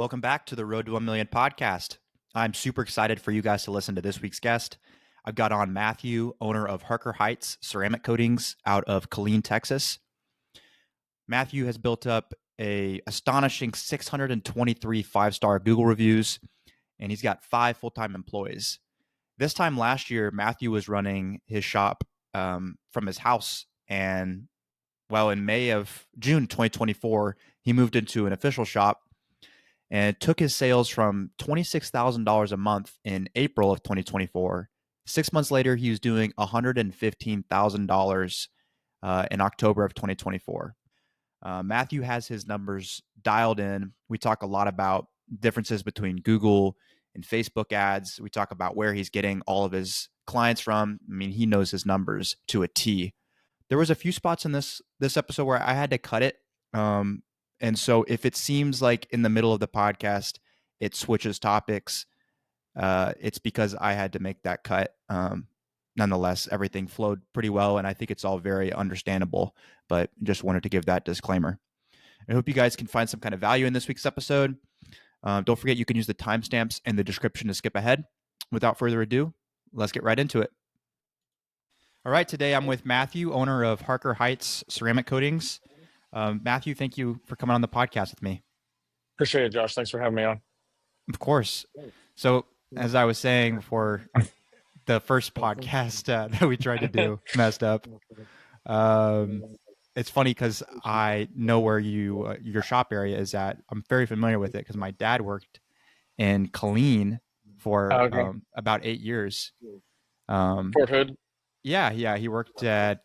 Welcome back to the Road to 1 Million podcast. I'm super excited for you guys to listen to this week's guest. I've got on Matthew, owner of Harker Heights Ceramic Coatings out of Killeen, Texas. Matthew has built up a astonishing 623 five-star Google reviews, and he's got 5 full-time employees. This time last year, Matthew was running his shop from his house, and in June 2024, he moved into an official shop and it took his sales from $26,000 a month in April of 2024. 6 months later, he was doing $115,000 in October of 2024. Matthew has his numbers dialed in. We talk a lot about differences between Google and Facebook ads. We talk about where he's getting all of his clients from. I mean, he knows his numbers to a T. There was a few spots in this episode where I had to cut it. And so if it seems like in the middle of the podcast, it switches topics, it's because I had to make that cut. Nonetheless, everything flowed pretty well, and I think it's all very understandable, but just wanted to give that disclaimer. I hope you guys can find some kind of value in this week's episode. Don't forget you can use the timestamps in the description to skip ahead. Without further ado, let's get right into it. All right, today I'm with Matthew, owner of Harker Heights Ceramic Coatings. Matthew, thank you for coming on the podcast with me. Appreciate it, Josh. Thanks for having me on. Of course. So, as I was saying before, the first podcast that we tried to do messed up. It's funny because I know where your shop area is at. I'm very familiar with it because my dad worked in Killeen for about 8 years. Fort Hood? Yeah. He worked at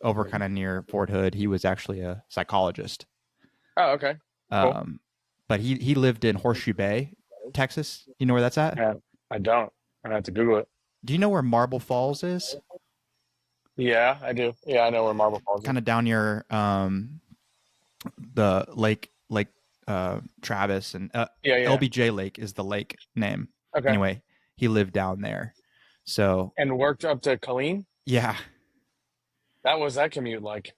over kind of near Fort Hood. He was actually a psychologist. Oh, okay. Cool. But he lived in Horseshoe Bay, Texas. You know where that's at? Yeah, I don't. I have to Google it. Do you know where Marble Falls is? Yeah, I do. Yeah, I know where Marble Falls is. Kind of down near the Lake Travis and LBJ Lake is the lake name. Okay. Anyway, he lived down there. So and worked up to Killeen? Yeah. That was that commute like?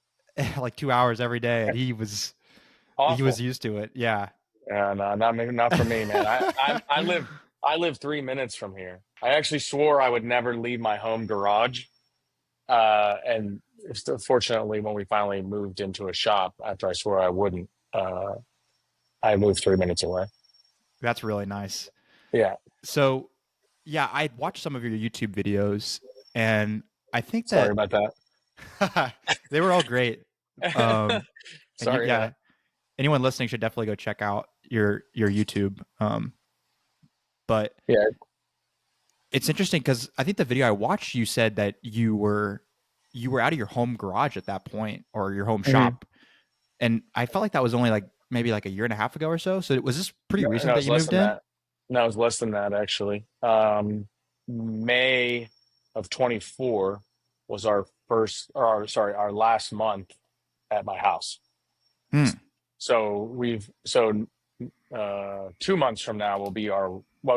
Like 2 hours every day. And he was awful. He was used to it. Yeah. Yeah, no, not for me, man. I live 3 minutes from here. I actually swore I would never leave my home garage. And fortunately, when we finally moved into a shop after I swore I wouldn't, I moved 3 minutes away. That's really nice. Yeah. So, yeah, I watched some of your YouTube videos, and I think that... Sorry about that. They were all great. Sorry. Yeah. Anyone listening should definitely go check out your YouTube. But yeah, it's interesting because I think the video I watched, you said that you were out of your home garage at that point, or your home shop, and I felt like that was only maybe a year and a half ago or so. So was this pretty recent that you moved in? No, it was less than that actually. May of 24 was our last month at my house. So 2 months from now will be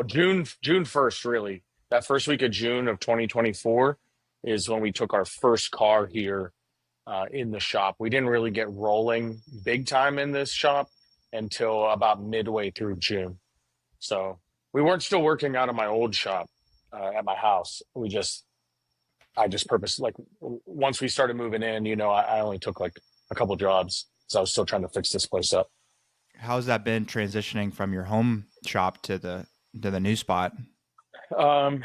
June 1st, really. That first week of June of 2024 is when we took our first car here in the shop. We didn't really get rolling big time in this shop until about midway through June. So we weren't still working out of my old shop at my house. I just purposely, once we started moving in, I only took a couple jobs. So I was still trying to fix this place up. How's that been transitioning from your home shop to the new spot? There's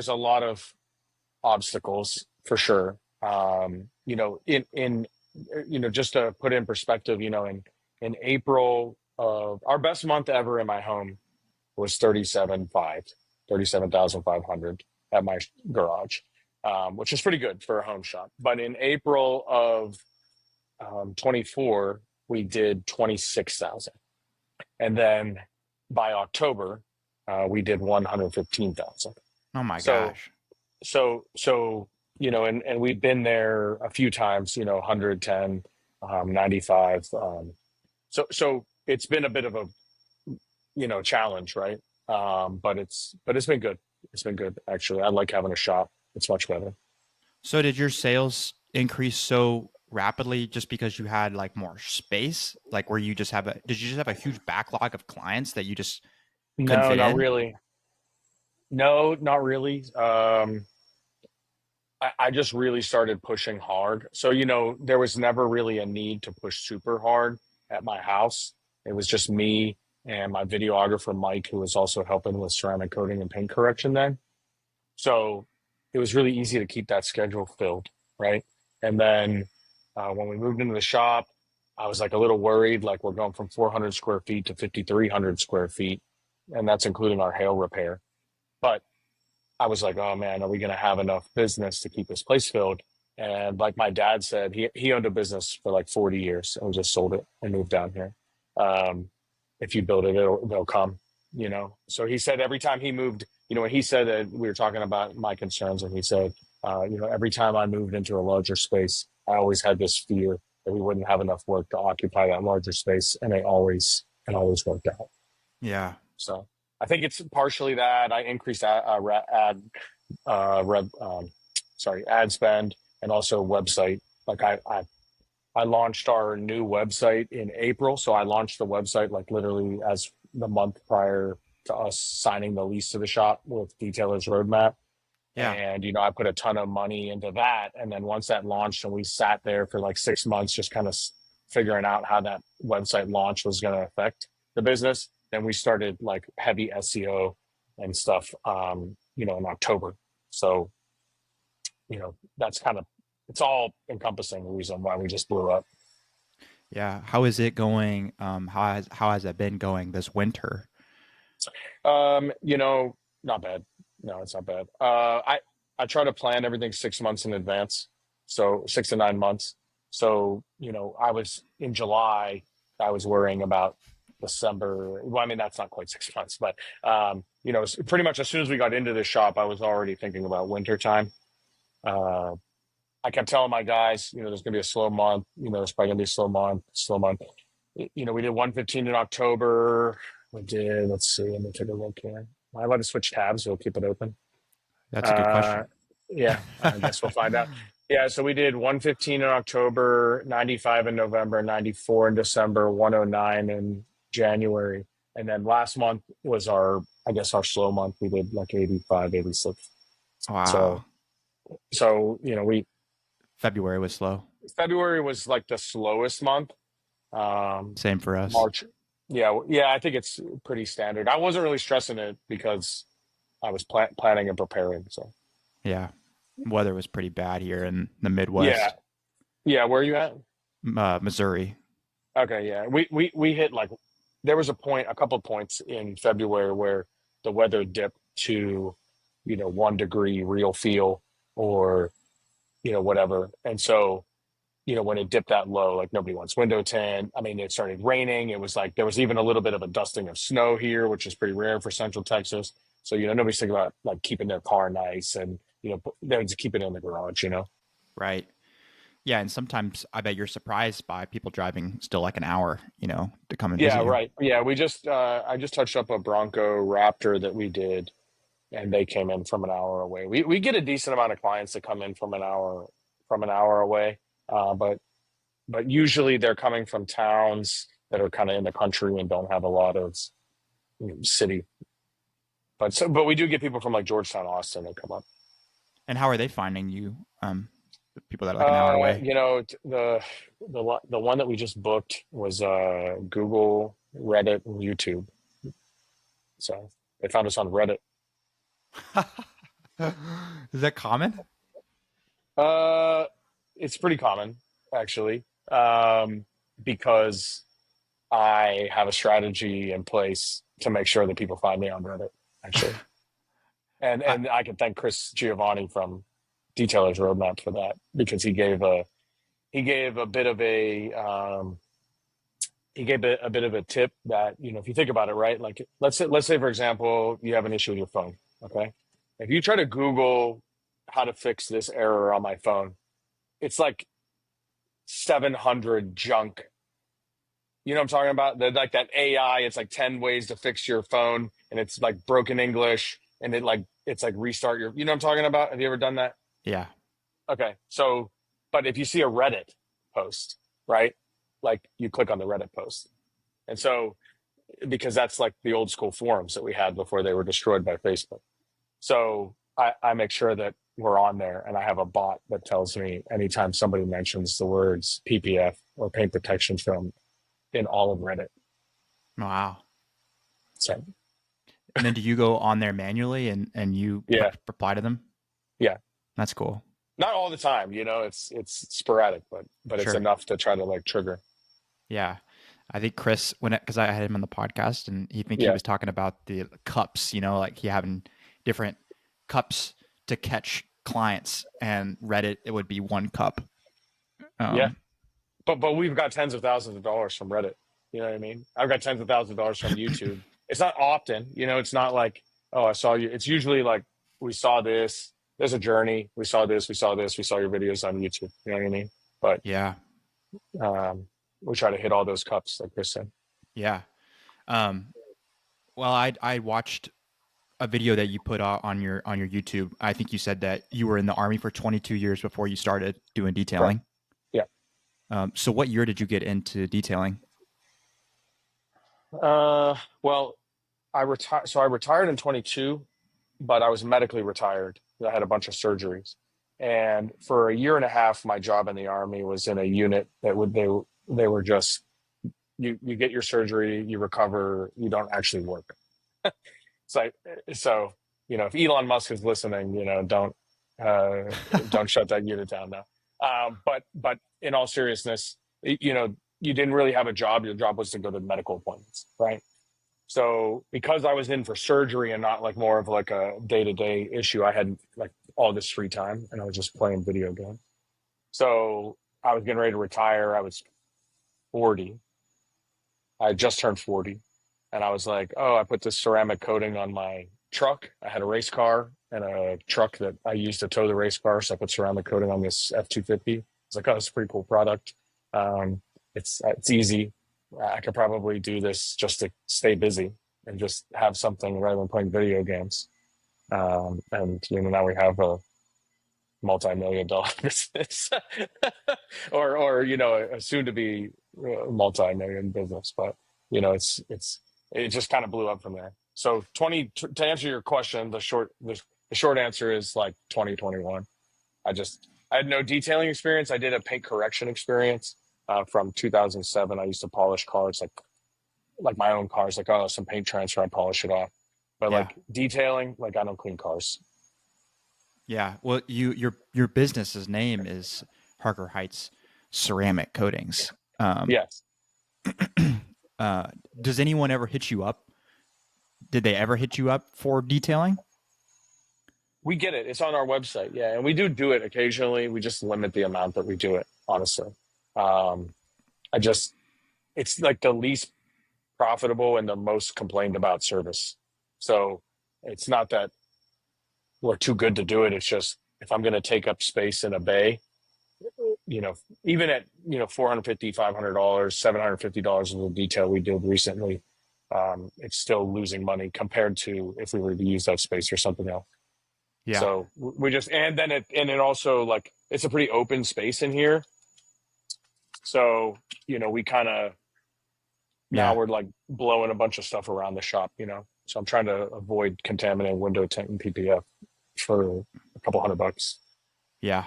a lot of obstacles for sure. Just to put it in perspective, in April of our best month ever in my home was 37,500 at my garage, which is pretty good for a home shop. But in April of 24, we did 26,000. And then by October, we did 115,000. Oh my gosh. So, and we've been there a few times, 110, 95. So it's been a bit of a, challenge, right? But it's been good. It's been good, actually. I like having a shop. It's much better. So did your sales increase so rapidly just because you had like more space? Like where you just have a did you just have a huge backlog of clients that you just couldn't No, fit not in? really. No, not really. I just really started pushing hard. So, there was never really a need to push super hard at my house. It was just me and my videographer, Mike, who was also helping with ceramic coating and paint correction then. So it was really easy to keep that schedule filled, right? And then when we moved into the shop, I was like a little worried, like we're going from 400 square feet to 5,300 square feet, and that's including our hail repair. But I was like, oh man, are we going to have enough business to keep this place filled? And like my dad said, he owned a business for like 40 years and just sold it and moved down here. Um, if you build it, they'll come. So he said every time he moved, when he said that we were talking about my concerns, and he said, every time I moved into a larger space, I always had this fear that we wouldn't have enough work to occupy that larger space, and it always worked out. Yeah. So I think it's partially that I increased rev, ad spend, and also website. Like I launched our new website in April. So I launched the website like literally as the month prior to us signing the lease to the shop with Detailer's Roadmap. Yeah. And, I put a ton of money into that. And then once that launched and we sat there for like 6 months, just kind of figuring out how that website launch was going to affect the business, then we started like heavy SEO and stuff, in October. So, that's kind of, it's all encompassing the reason why we just blew up. Yeah. How is it going? How has it been going this winter? Not bad. No, it's not bad. I try to plan everything 6 months in advance, so 6 to 9 months. So I was in July. I was worrying about December. Well, I mean that's not quite 6 months, but pretty much as soon as we got into the shop, I was already thinking about winter time. Uh, I kept telling my guys, there's gonna be a slow month. There's probably gonna be a slow month, slow month. We did 115 in October. We did, let's see, let me take a look here. I let it switch tabs, we'll keep it open. That's a good Uh, question. yeah, I guess we'll find out. Yeah, so we did 115 in October, 95 in November, 94 in December, 109 in January. And then last month was I guess, our slow month. We did like 85, 86. So, Wow. we, February was slow. February was like the slowest month. Um, Same for us. March. Yeah, yeah, I think it's pretty standard. I wasn't really stressing it because I was planning and preparing. So Yeah. Weather was pretty bad here in the yeah, Midwest, yeah. Where are you at? Missouri. Okay, yeah. We hit like there was a couple of points in February where the weather dipped to 1 degree real feel, or whatever, and so when it dipped that low, like nobody wants window tint. I mean, it started raining. It was like there was even a little bit of a dusting of snow here, which is pretty rare for Central Texas. So, nobody's thinking about like keeping their car nice, and, they're just keep it in the garage. Right. Yeah, and sometimes I bet you're surprised by people driving still like an hour, to come and Yeah, visit you. right. Yeah, I just touched up a Bronco Raptor that we did, and they came in from an hour away. We get a decent amount of clients that come in from an hour away. But usually they're coming from towns that are kind of in the country and don't have a lot of city. But we do get people from like Georgetown, Austin that come up. And how are they finding you? The people that are like an hour away. The one that we just booked was Google, Reddit, and YouTube. So they found us on Reddit. Is that common? Uh, it's pretty common actually, because I have a strategy in place to make sure that people find me on Reddit. Actually, and I, and I can thank Chris Giovanni from Detailer's Roadmap for that, because he gave a bit of a tip that, if you think about it, right? Like let's say for example you have an issue with your phone. Okay, if you try to Google how to fix this error on my phone, it's like 700 junk. You know what I'm talking about? Like that AI, it's like 10 ways to fix your phone, and it's like broken English, and it's like restart you know what I'm talking about? Have you ever done that? yeah. Okay. So, but if you see a Reddit, post, right? Like you click on the Reddit post. And so, because that's like the old school forums that we had before they were destroyed by Facebook. So I make sure that we're on there, and I have a bot that tells me anytime somebody mentions the words PPF or paint protection film in all of Reddit. Wow. So And then do you go on there manually and you yeah, reply to them? yeah. That's cool. Not all the time, it's sporadic, but it's Sure. enough to try to like trigger. Yeah. I think Chris, because I had him on the podcast, and he Yeah, was talking about the cups, like he having different cups to catch clients, and Reddit, it would be one cup. yeah. Um, But we've got tens of thousands of dollars from Reddit. You know what I mean? I've got tens of thousands of dollars from YouTube. It's not often, it's not like, oh, I saw you. It's usually like we saw this. There's a journey. We saw this. We saw this. We saw your videos on YouTube. You know what I mean? But yeah. we try to hit all those cups, like Chris said. Yeah. Um, well, I watched a video that you put out on your YouTube. I think you said that you were in the Army for 22 years before you started doing Correct. detailing. Yeah. So what year did you get into detailing? Well, I retired. So I retired in 22, but I was medically retired. I had a bunch of surgeries, and for a year and a half, my job in the Army was in a unit that they were just you get your surgery, you recover, you don't actually work. It's like so if Elon Musk is listening, uh, don't shut that unit down now. But in all seriousness, you didn't really have a job. Your job was to go to medical appointments, right? So because I was in for surgery and not like more of like a day-to-day issue, I had like all this free time and I was just playing video games. So I was getting ready to retire. I was 40. I had just turned 40. And I was like, oh, I put this ceramic coating on my truck. I had a race car and a truck that I used to tow the race car. So I put ceramic coating on this F-250. It's like, oh, it's a pretty cool product. Um, it's easy. I could probably do this just to stay busy and just have something rather than playing video games. And now we have a multi-million dollar business, or a soon-to-be multi-million business. But it just kind of blew up from there. So to answer your question, the short answer is like 2021. I had no detailing experience. I did a paint correction experience from 2007. I used to polish cars, like my own cars, like, oh, some paint transfer, I polish it off. But Yeah. like detailing, like I don't clean cars. Yeah. Well, your business's name is Harker Heights Ceramic Coatings. Um, Yes, uh, does anyone ever hit you up? Did they ever hit you up for detailing? we get it. It's on our website. Yeah, and we do it occasionally. We just limit the amount that we do it, honestly. Um, I just it's like the least profitable and the most complained about service. So it's not that we're too good to do it. It's just if I'm going to take up space in a bay, even at $450, $500, $750 of the detail we did recently, it's still losing money compared to if we were to use that space or something else. Yeah. So we just and it also like it's a pretty open space in here. So we kind of now Yeah. we're like blowing a bunch of stuff around the shop. So I'm trying to avoid contaminating window tint and PPF for a couple $100. Yeah. Yeah.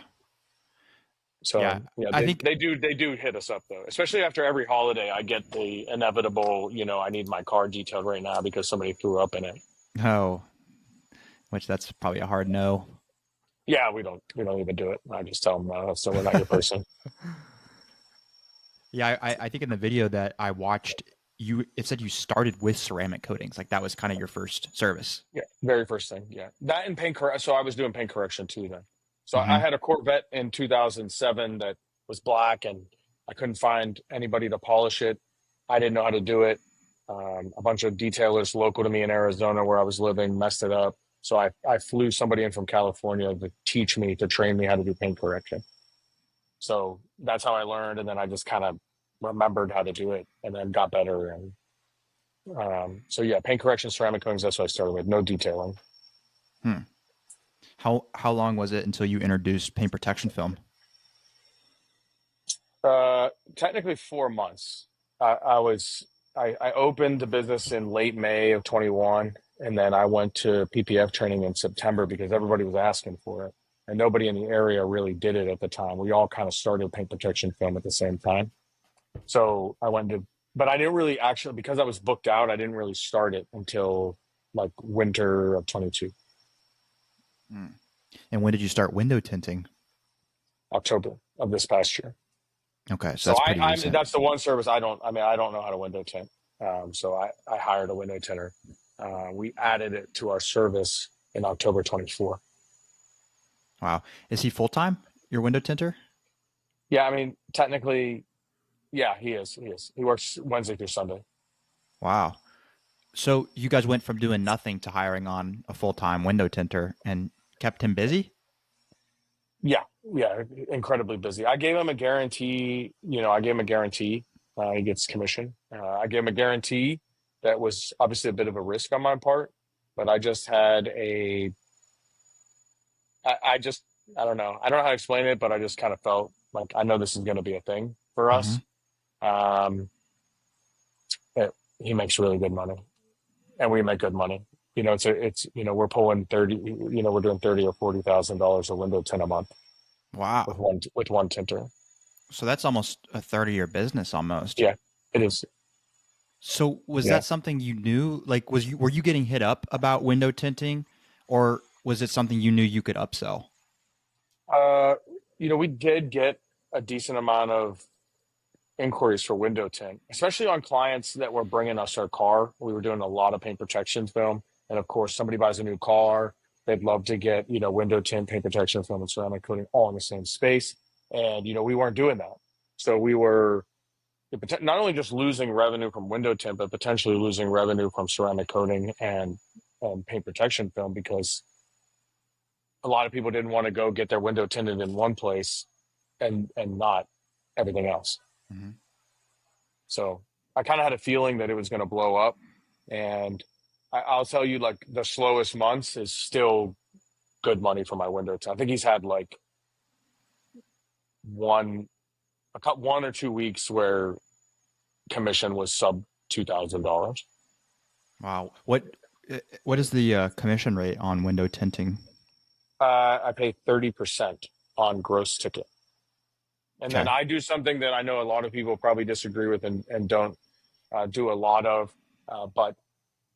So yeah, I they, think they do hit us up though, especially after every holiday. I get the inevitable, I need my car detailed right now because somebody threw up in it. oh, which that's probably a hard no. Yeah, we don't even do it. I just tell them, so we're not your person. Yeah, I think in the video that I watched, it said you started with ceramic coatings, like that was kind of your first service. Yeah, very first thing. Yeah, that and paint correction. So I was doing paint correction too then. So I Hmm. had a Corvette in 2007 that was black, and I couldn't find anybody to polish it. I didn't know how to do it. A bunch of detailers local to me in Arizona where I was living messed it up. So I flew somebody in from California to train me how to do paint correction. So that's how I learned, and then I just kind of remembered how to do it, and then got better. And so yeah, paint correction, ceramic coatings. That's what I started with. No detailing. Hmm. How long was it until you introduced paint protection film? Technically 4 months. I opened the business in late May of 21, and then I went to PPF training in September because everybody was asking for it, and nobody in the area really did it at the time. We all kind of started paint protection film at the same time. So I went to, but I didn't really actually, because I was booked out, I didn't really start it until like winter of 22, Mm. And when did you start window tinting? October of this past year. Okay, so So that's pretty recent. that's the one service I don't know how to window tint. So I hired a window tinter. We added it to our service in October 24. Wow. Is he full time? Your window tinter? Yeah, I mean, technically, yeah, he is. He is. He works Wednesday through Sunday. Wow. So you guys went from doing nothing to hiring on a full time window tinter and kept him busy? Yeah, yeah, incredibly busy. I gave him a guarantee. I gave him a guarantee. He gets commission. I gave him a guarantee that was obviously a bit of a risk on my part, but I just had a. I just I don't know. I don't know how to explain it, but I just kind of felt like I know this is going to be a thing for Mm-hmm. us. Um, he makes really good money, and we make good money. We're pulling 30. We're doing $30,000 or $40,000 a window tint a month Wow. with one tinter. So that's almost a 30-year business almost. Yeah, it is. So was Yeah. that something you knew? Like were you getting hit up about window tinting or was it something you knew you could upsell? Uh, we did get a decent amount of inquiries for window tint, especially on clients that were bringing us their car. We were doing a lot of paint protection film, and of course, somebody buys a new car, they'd love to get window tint, paint protection film, and ceramic coating all in the same space. And we weren't doing that, so we were not only just losing revenue from window tint, but potentially losing revenue from ceramic coating and paint protection film because a lot of people didn't want to go get their window tinted in one place and not everything else. Mm-hmm. So I kind of had a feeling that it was going to blow up. And I'll tell you, like the slowest months is still good money for my window tint. I think he's had like one 1 or 2 weeks where commission was sub $2,000. Wow. What is the commission rate on window tinting? I pay 30% on gross ticket. And then Okay. I do something that I know a lot of people probably disagree with and don't do a lot of. But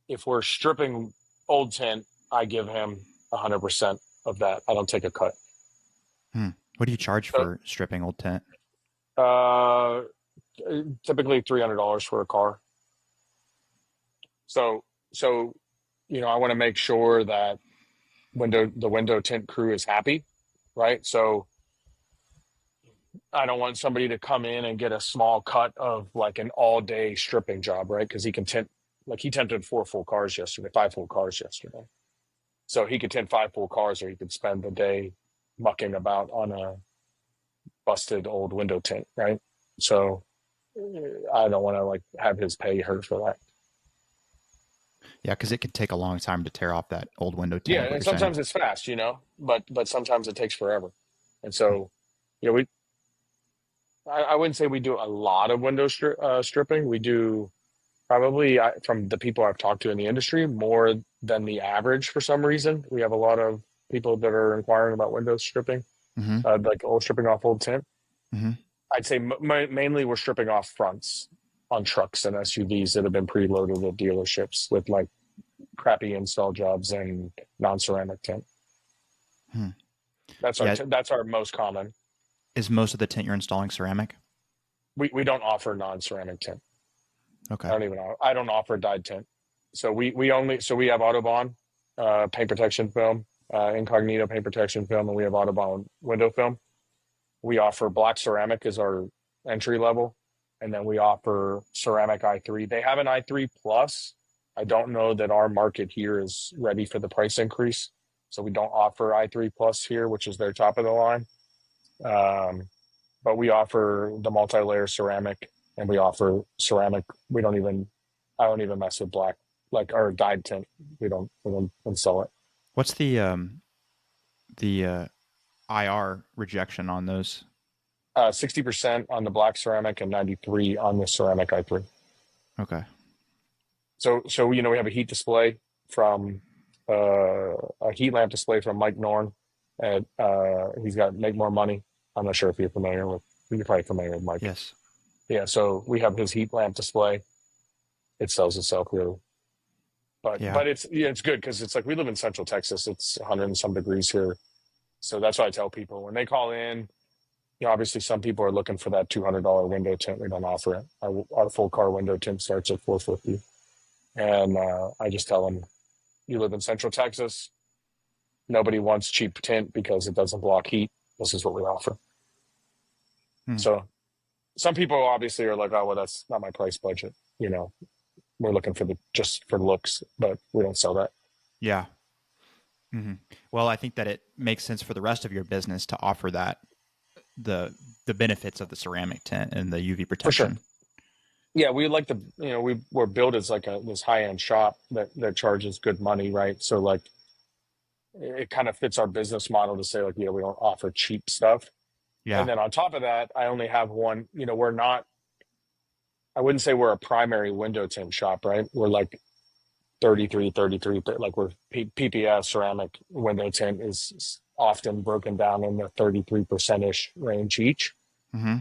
if we're stripping old tint, I give him 100% of that. I don't take a cut. Hmm. What do you charge So, for stripping old tint? uh, typically $300 for a car. So I want to make sure that the window tint crew is happy, right? So I don't want somebody to come in and get a small cut of like an all day stripping job, right? Because he can tint, like he tinted 5 full cars yesterday. So he could tint 5 full cars, or he could spend the day mucking about on a busted old window tint, right? So I don't want to like have his pay hurt for that. Yeah, because it could take a long time to tear off that old window tint, Yeah, is what and you're saying. sometimes it's fast, but sometimes it takes forever. And so, you know, we I wouldn't say we do a lot of stripping. We do probably from the people I've talked to in the industry more than the average for some reason. We have a lot of people that are inquiring about window stripping, Mm-hmm. like old stripping off old tint. Mm-hmm. I'd say mainly we're stripping off fronts on trucks and SUVs that have been preloaded at dealerships with like crappy install jobs and non-ceramic tint. Hmm. That's Yeah. that's our most common. Is most of the tint you're installing ceramic? We don't offer non-ceramic tint. Okay. I don't offer dyed tint. So we have Autobahn paint protection film, Incognito paint protection film, and we have Autobahn window film. We offer black ceramic as our entry level, and then we offer ceramic i3. They have an i3 plus. I don't know that our market here is ready for the price increase, so we don't offer i3 plus here, which is their top of the line. But we offer the multi-layer ceramic, and we offer ceramic. I don't even mess with black, like our dyed tint. We don't install it. What's the IR rejection on those? 60% on the black ceramic and 93 on the ceramic i3. Okay. So we have a heat display from a heat lamp display from Mike Norn, and he's got Make More Money. I'm not sure if you're probably familiar with Mike. Yes. Yeah, so we have his heat lamp display. It sells itself really, but Yeah. but it's good because it's like we live in Central Texas. It's 100 and some degrees here, so that's why I tell people when they call in. Obviously, some people are looking for that $200 window tint. We don't offer it. Our full car window tint starts at $450, and I just tell them, you live in Central Texas. Nobody wants cheap tint because it doesn't block heat. This is what we offer. Hmm. So some people obviously are like, oh, well, that's not my price budget. We're looking for just for looks, but we don't sell that. Yeah. Hmm. Well, I think that it makes sense for the rest of your business to offer that the benefits of the ceramic tint and the UV For sure. protection. Yeah, we like we're built as like this high end shop that charges good money, right? So like it kind of fits our business model to say like, we don't offer cheap stuff. And Yeah. then on top of that, I only have one, we're not, I wouldn't say we're a primary window tint shop, right? We're like 33, like we're PPS ceramic window tint is often broken down in the 33% ish range each. Hmm.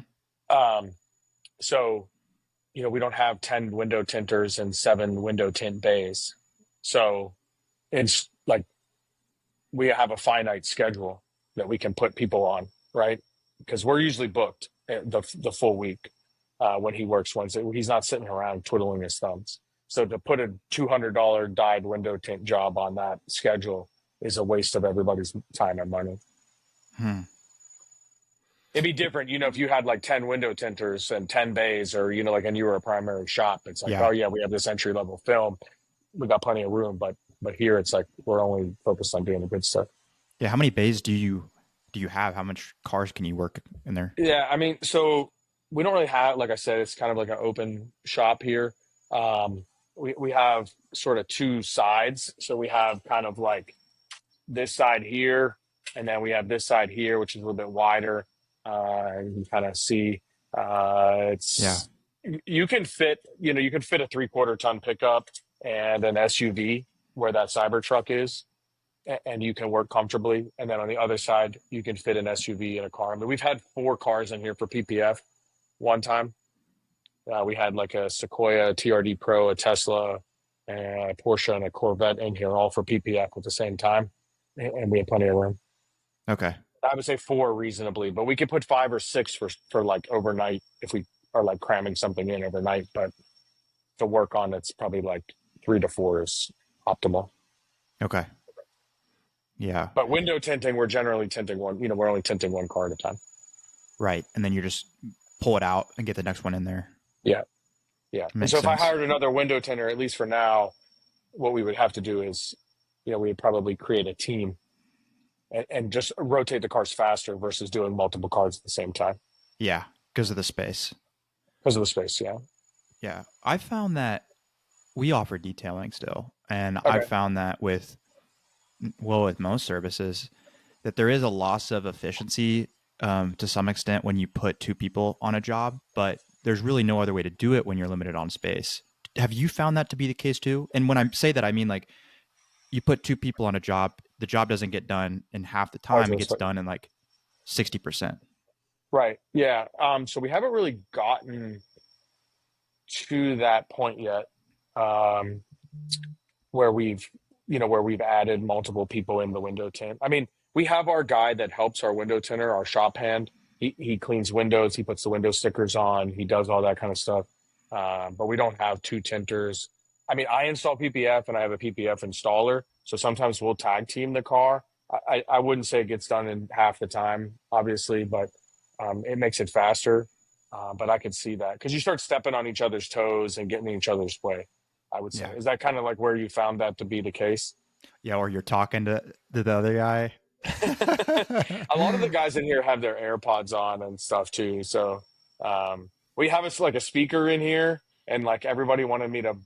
Um, so, we don't have 10 window tinters and 7 window tint bays. So it's like we have a finite schedule that we can put people on, right? Because we're usually booked the full week when he works Wednesday. He's not sitting around twiddling his thumbs. So to put a $200 dyed window tint job on that schedule is a waste of everybody's time and money. Hmm. It'd be different, if you had like 10 window tinters and 10 bays, or like, and you were a primary shop. It's like, Yeah. oh yeah, we have this entry level film, we got plenty of room. But here it's like we're only focused on doing the good stuff. Yeah. How many bays do you have? How much cars can you work in there? Yeah, I mean, so we don't really have, like I said, it's kind of like an open shop here. We have sort of two sides. So we have kind of like this side here, and then we have this side here, which is a little bit wider. You can kind of see Yeah. it's you can fit, a 3/4 ton pickup and an SUV where that Cybertruck is, and you can work comfortably. And then on the other side, you can fit an SUV and a car. I mean, we've had 4 cars in here for PPF one time. We had like a Sequoia, a TRD Pro, a Tesla, a Porsche, and a Corvette in here, all for PPF at the same time. And we had plenty of room. Okay. I would say 4 reasonably, but we could put 5 or 6 for like overnight if we are like cramming something in overnight. But to work on, it's probably like 3 to 4 is optimal. Okay. Yeah. But window tinting, we're generally tinting one. We're only tinting one car at a time. Right. And then you just pull it out and get the next one in there. Yeah, yeah. And Makes so if I sense. hired another window tinter, at least for now, what we would have to do is, we'd probably create a team and just rotate the cars faster versus doing multiple cars at the same time Yeah. Because of the space. because of the space. Yeah. Yeah. I found that we offer detailing still. And I've Okay. found that with most services, that there is a loss of efficiency to some extent when you put 2 people on a job, but there's really no other way to do it when you're limited on space. Have you found that to be the case too? And when I say that, I mean like you put 2 people on a job, the job doesn't get done in half the time; it gets done in like 60%. Right. Yeah. So we haven't really gotten to that point yet, um, where we've added multiple people in the window tint. I mean, we have our guy that helps our window tinter, our shop hand. He cleans windows, he puts the window stickers on, he does all that kind of stuff. But we don't have 2 tinters. I mean, I install PPF and I have a PPF installer, so sometimes we'll tag team the car. I wouldn't say it gets done in half the time, obviously, but it makes it faster. But I could see that because you start stepping on each other's toes and getting in each other's way. I would say. Yeah. Is that kind of like where you found that to be the case? Yeah. Or you're talking to the other guy. A lot of the guys in here have their AirPods on and stuff too. So we have like a speaker in here, and like everybody wanted me to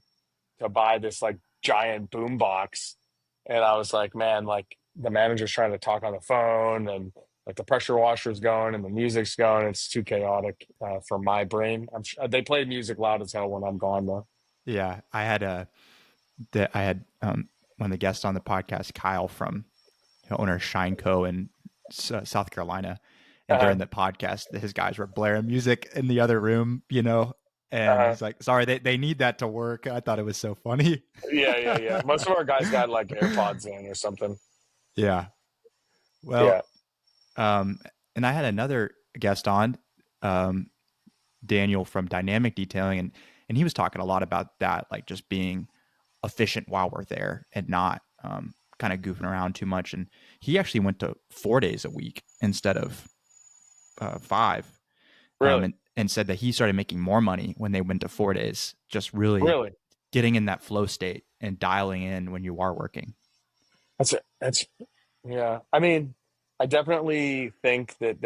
buy this like giant boom box, and I was like, man, like the manager's trying to talk on the phone, and like the pressure washer's going and the music's going. It's too chaotic for my brain. They play music loud as hell when I'm gone though. Yeah, I had one of the guests on the podcast, Kyle from owner of Shine Co. in South Carolina, and Uh, during the podcast, his guys were blaring music in the other room, and uh, he's like, "Sorry, they need that to work." I thought it was so funny. yeah. Most of our guys got like AirPods in or something. Yeah. Well, Yeah, um, and I had another guest on, um, Daniel from Dynamic Detailing, and he was talking a lot about that, like just being efficient while we're there and not kind of goofing around too much. And he actually went to 4 days a week instead of five, really, and said that he started making more money when they went to 4 days, just really really. getting in that flow state and dialing in when you are working. That's it. That's yeah. I mean, I definitely think that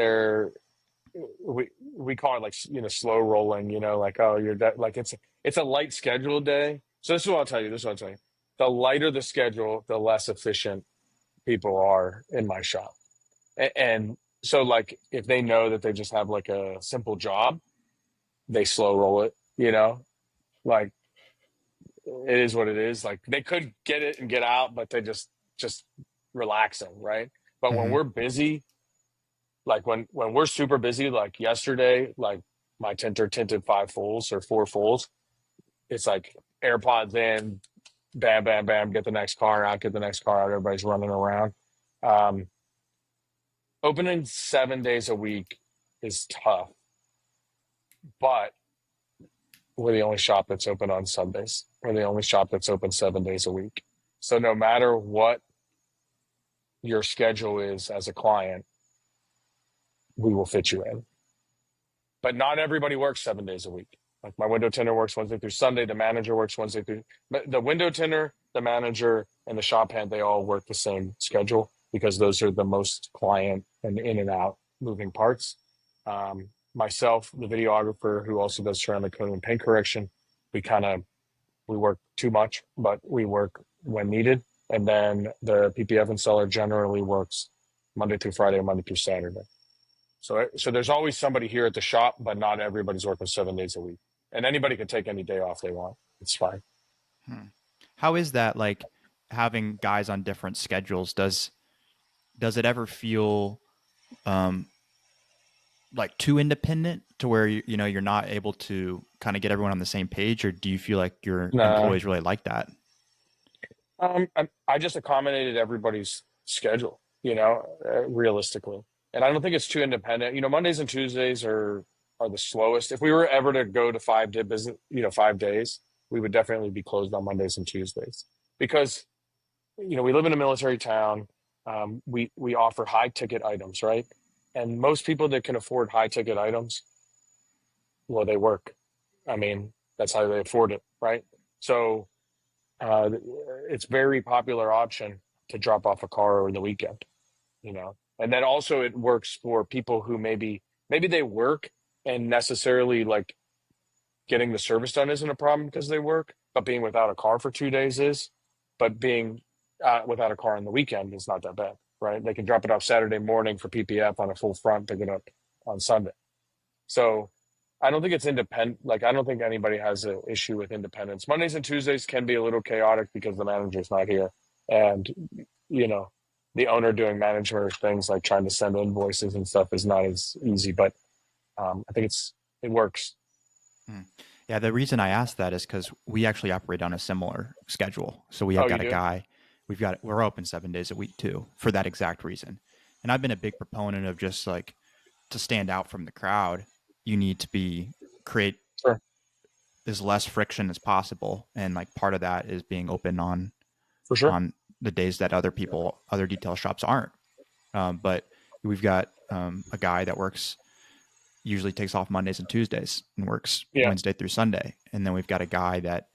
we call it like slow rolling. Like oh like it's a light schedule day. So this is what I'll tell you. This is what I'll tell you. The lighter the schedule, the less efficient people are in my shop. And so like if they know that they just have like a simple job, they slow roll it. Like it is what it is. Like they could get it and get out, but they just relaxing, right? But when Mm-hmm. we're busy, like when we're super busy, like yesterday, like my tinter tinted 5 fulls or 4 fulls, it's like AirPods in, bam, bam, bam, get the next car out, get the next car out. Everybody's running around. Um, Opening 7 days a week is tough, but we're the only shop that's open on Sundays. We're the only shop that's open 7 days a week. So no matter what your schedule is as a client, we will fit you in. But not everybody works 7 days a week. Like my window tender works Wednesday through Sunday. The manager works Wednesday through. But the window tender, the manager, and the shop hand, they all work the same schedule because those are the most client and in and out moving parts. Myself, the videographer who also does ceramic coating and paint correction, we kind of we work too much, but we work when needed. And then the PPF installer generally works Monday through Friday or Monday through Saturday. So there's always somebody here at the shop, but not everybody's working 7 days a week. And anybody can take any day off they want. It's fine. Hmm. How is that, like having guys on different schedules? Does it ever feel um, like too independent to where you're not able to kind of get everyone on the same page, or do you feel like your Nah. employees really like that? I just accommodated everybody's schedule, realistically. And I don't think it's too independent. Mondays and Tuesdays are the slowest. If we were ever to go to 5 day business, 5 days, we would definitely be closed on Mondays and Tuesdays because we live in a military town. We offer high ticket items, right? And most people that can afford high ticket items, well, they work. I mean, that's how they afford it, right? So uh, it's very popular option to drop off a car over the weekend, and then also it works for people who maybe they work and necessarily like getting the service done isn't a problem because they work, but being without a car for 2 days is, but being without a car on the weekend is not that bad, right? They can drop it off Saturday morning for PPF on a full front, pick it up on Sunday. So I don't think it's independent. Like I don't think anybody has an issue with independence. Mondays and Tuesdays can be a little chaotic because the manager's not here, and you know the owner doing management things like trying to send invoices and stuff is not as easy. But I think it works. Hmm. Yeah, the reason I asked that is because we actually operate on a similar schedule. So we have Oh, you got a do? guy, we're open 7 days a week too for that exact reason. And I've been a big proponent of just like to stand out from the crowd, you need to create Sure, as less friction as possible. And like part of that is being open for sure. on the days that other detail shops aren't. But we've got a guy that usually takes off Mondays and Tuesdays and works Yeah, Wednesday through Sunday. And then we've got a guy that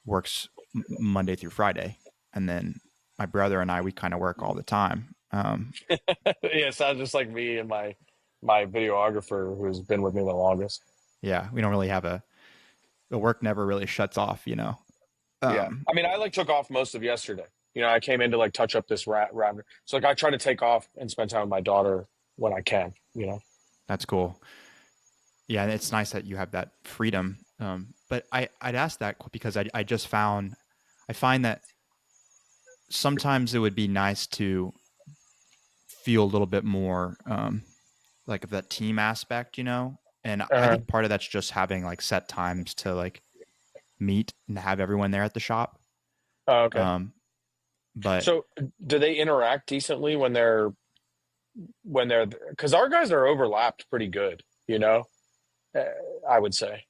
works Monday through Friday. And then my brother and we kind of work all the time. yeah. Sounds just like me and my videographer who's been with me the longest. Yeah, we don't really have the work never really shuts off. Yeah. Um, I mean, I like took off most of yesterday. I came in to like touch up this rat. So like I try to take off and spend time with my daughter when I can, you know. That's cool. Yeah, and it's nice that you have that freedom. But I'd ask that because I just found I find that sometimes it would be nice to feel a little bit more like of that team aspect, you know. And I Uh, think part of that's just having like set times to like meet and have everyone there at the shop. oh, okay. Um, but So do they interact decently when they're because our guys are overlapped pretty good, you know? Uh, I would say.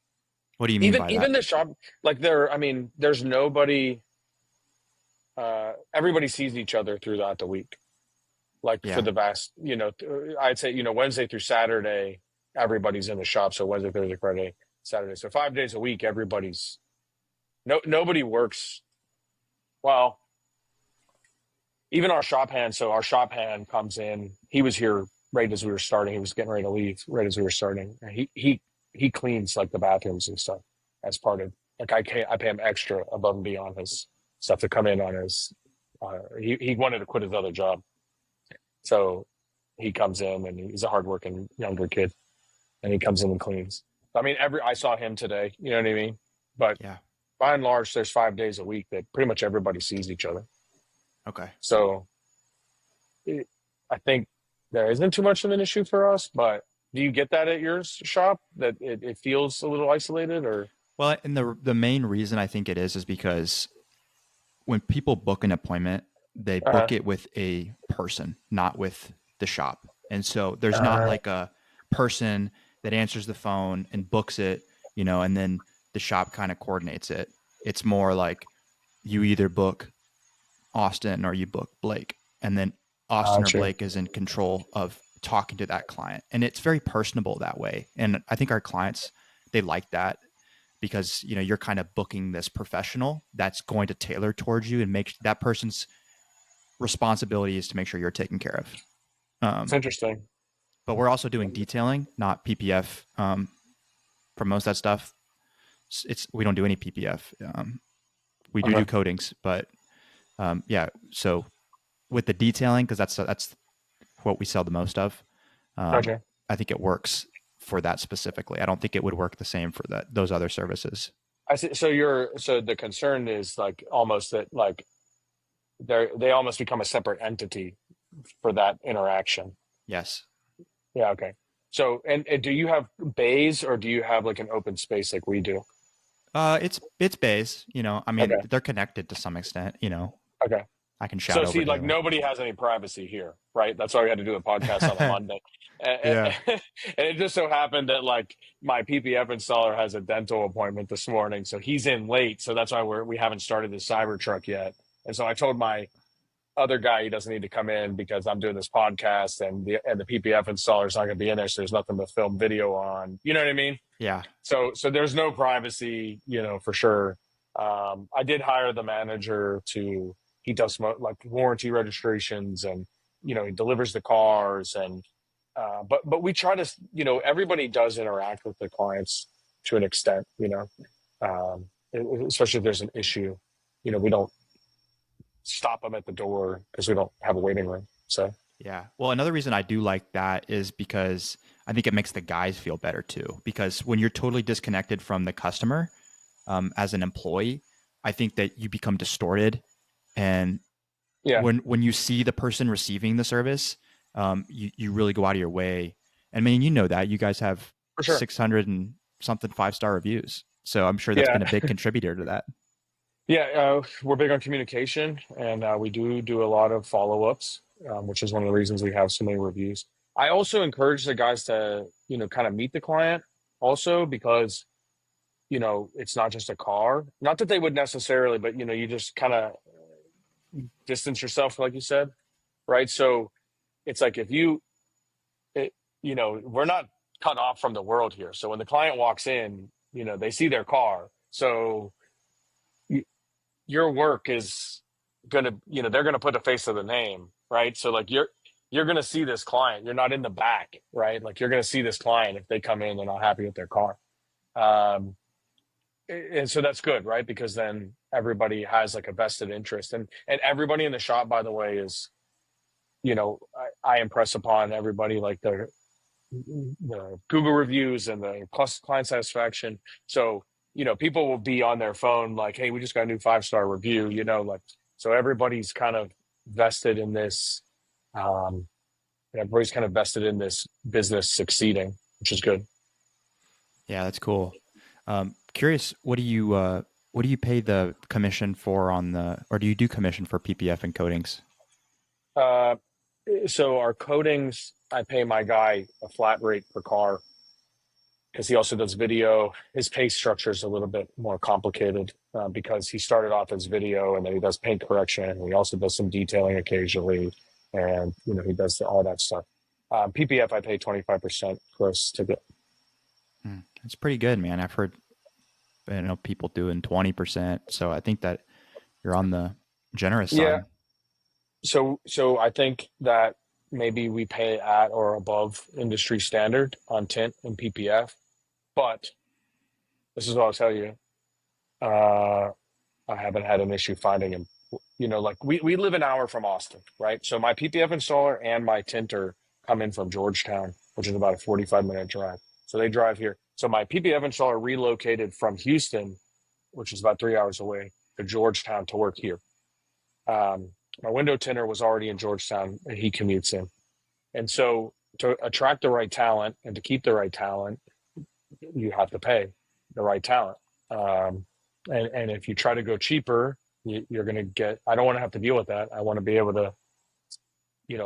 what do you mean Even by even that? the shop like there I mean, there's nobody everybody sees each other throughout the week. Like for Yeah. the vast, I'd say, Wednesday through Saturday, everybody's in the shop. So Wednesday, Thursday, Friday, Saturday. So 5 days a week, everybody's nobody works. Well, even our shop hand. So our shop hand comes in. He was here right as we were starting. He was getting ready to leave right as we were starting. And he cleans like the bathrooms and stuff as part of like I pay him extra above and beyond his stuff to come in on his. He wanted to quit his other job, so he comes in and he's a hardworking younger kid, and he comes in and cleans. I mean, I saw him today. You know what I mean? But Yeah. by and large, there's 5 days a week that pretty much everybody sees each other. Okay. So it, I think there isn't too much of an issue for us. But do you get that at your shop that it feels a little isolated or? Well, and the main reason I think it is because when people book an appointment, they Uh, book it with a person, not with the shop. And so there's not uh, like a person that answers the phone and books it, you know, and then the shop kind of coordinates it. It's more like you either book Austin or you book Blake, and then Austin or gotcha. Blake is in control of talking to that client. And it's very personable that way. And I think our clients, they like that because you know you're kind of booking this professional that's going to tailor towards you and make that person's responsibility is to make sure you're taken care of. It's Um, interesting. but we're also doing detailing, not PPF. For most of that stuff, it's we don't do any PPF. We do Okay. coatings, but yeah. So with the detailing, because that's what we sell the most of, um, Gotcha. I think it works for that specifically. I don't think it would work the same for those other services. I see. So the concern is like almost that like they almost become a separate entity for that interaction. Yes. Yeah, okay. So and do you have bays or do you have like an open space like we do? It's bays. You know, I mean, Okay. they're connected to some extent. You know, Okay. I can So shout over see, to like them. nobody has any privacy here, right? That's why we had to do a podcast on a Monday. And, Yeah. and it just so happened that like my PPF installer has a dental appointment this morning, so he's in late. So that's why we haven't started the cyber truck yet. And so I told my other guy he doesn't need to come in because I'm doing this podcast and the PPF installer is not going to be in there, so there's nothing to film video on. You know what I mean? Yeah. So there's no privacy, for sure. I did hire the manager to he does like warranty registrations and he delivers the cars and but we try to everybody does interact with the clients to an extent, especially if there's an issue, we don't stop them at the door because we don't have a waiting room. So Yeah. Well, another reason I do like that is because I think it makes the guys feel better too. Because when you're totally disconnected from the customer as an employee, I think that you become distorted. And yeah, when you see the person receiving the service, you really go out of your way. And I mean, you know that you guys have for sure. 600 and something 5-star reviews. So I'm sure that's Yeah, been a big contributor to that. yeah, we're big on communication, and we do a lot of follow-ups, which is one of the reasons we have so many reviews. I also encourage the guys to, kind of meet the client also because, it's not just a car. Not that they would necessarily, but you just kind of distance yourself, like you said, right? So it's like if it, we're not cut off from the world here. So when the client walks in, they see their car. So your work is gonna they're gonna put a face to the name, right? So like you're gonna see this client, you're not in the back, right? Like you're gonna see this client if they come in and are not happy with their car. um and so that's good, right? Because then everybody has like a vested interest, and everybody in the shop, by the way, is I impress upon everybody like the Google reviews and the client satisfaction. So, people will be on their phone like, hey, we just got a new 5-star review, like, so um, everybody's kind of vested in this business succeeding, which is good. Yeah, that's cool. Curious, what do you pay the commission for on the, or do you do commission for PPF and coatings? Uh, so our coatings, I pay my guy a flat rate per car because he also does video. His pay structure is a little bit more complicated because he started off as video and then he does paint correction. And he also does some detailing occasionally, and he does all that stuff. PPF, I pay 25% gross ticket. It's pretty good, man. I've heard, people doing 20%. So I think that you're on the generous Yeah. side. So I think that maybe we pay at or above industry standard on tint and PPF, but this is what I'll tell you. Uh, I haven't had an issue finding him. Like we live an hour from Austin, right? So my PPF installer and my tinter come in from Georgetown, which is about a 45-minute drive. So they drive here. So my PPF installer relocated from Houston, which is about 3 hours away, to Georgetown to work here. My window tinter was already in Georgetown and he commutes in. And so to attract the right talent and to keep the right talent, you have to pay the right talent. And if you try to go cheaper, you're going to get, I don't want to have to deal with that. I want to be able to,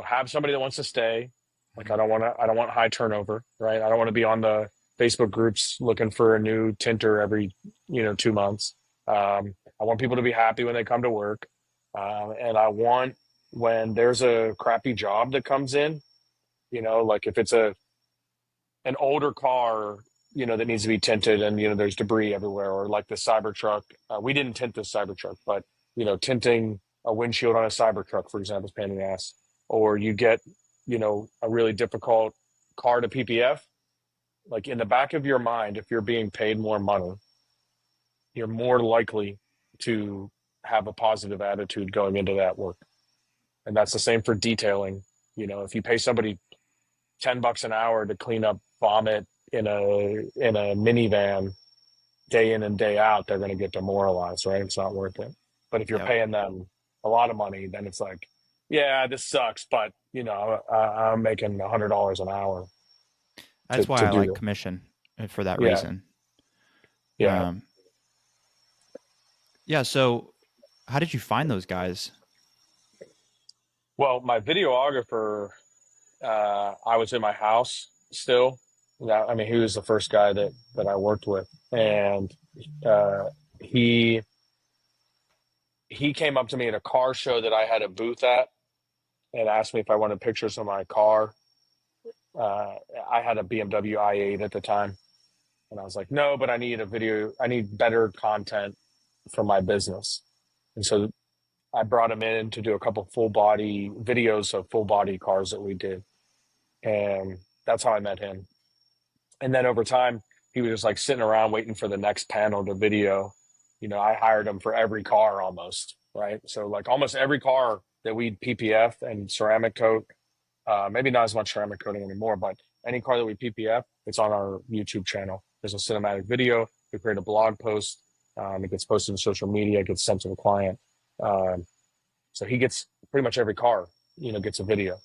have somebody that wants to stay. Like I don't want high turnover, right? I don't want to be on the Facebook groups looking for a new tinter every, 2 months. I want people to be happy when they come to work. And I want when there's a crappy job that comes in, like if it's an older car, that needs to be tinted and, there's debris everywhere, or like the Cybertruck. We didn't tint this Cybertruck, but, tinting a windshield on a Cybertruck, for example, is pain in the ass. Or you get, a really difficult car to PPF. Like in the back of your mind, if you're being paid more money, you're more likely to have a positive attitude going into that work. And that's the same for detailing. If you pay somebody $10 an hour to clean up vomit in a minivan day in and day out, they're going to get demoralized, right? It's not worth it. But if you're Yep. paying them a lot of money, then it's like, yeah, this sucks, but I'm making $100 an hour That's why to I do like this. commission for that Yeah, reason. yeah. Um, yeah. So how did you find those guys? Well, my videographer, I was in my house still. He was the first guy that I worked with, and uh, he he came up to me at a car show that I had a booth at and asked me if I wanted pictures of my car. I had a BMW i8 at the time, and I was like, no, but I need a video. I need better content for my business, and so I brought him in to do a couple full body videos of full body cars that we did, and that's how I met him. And then over time, he was just like sitting around waiting for the next panel to video. I hired him for every car almost, right? So like almost every car that we PPF and ceramic coat, maybe not as much ceramic coating anymore, but any car that we PPF, it's on our YouTube channel. There's a cinematic video. We create a blog post. It gets posted to social media. It gets sent to the client. Um, so he gets pretty much every car, gets a video.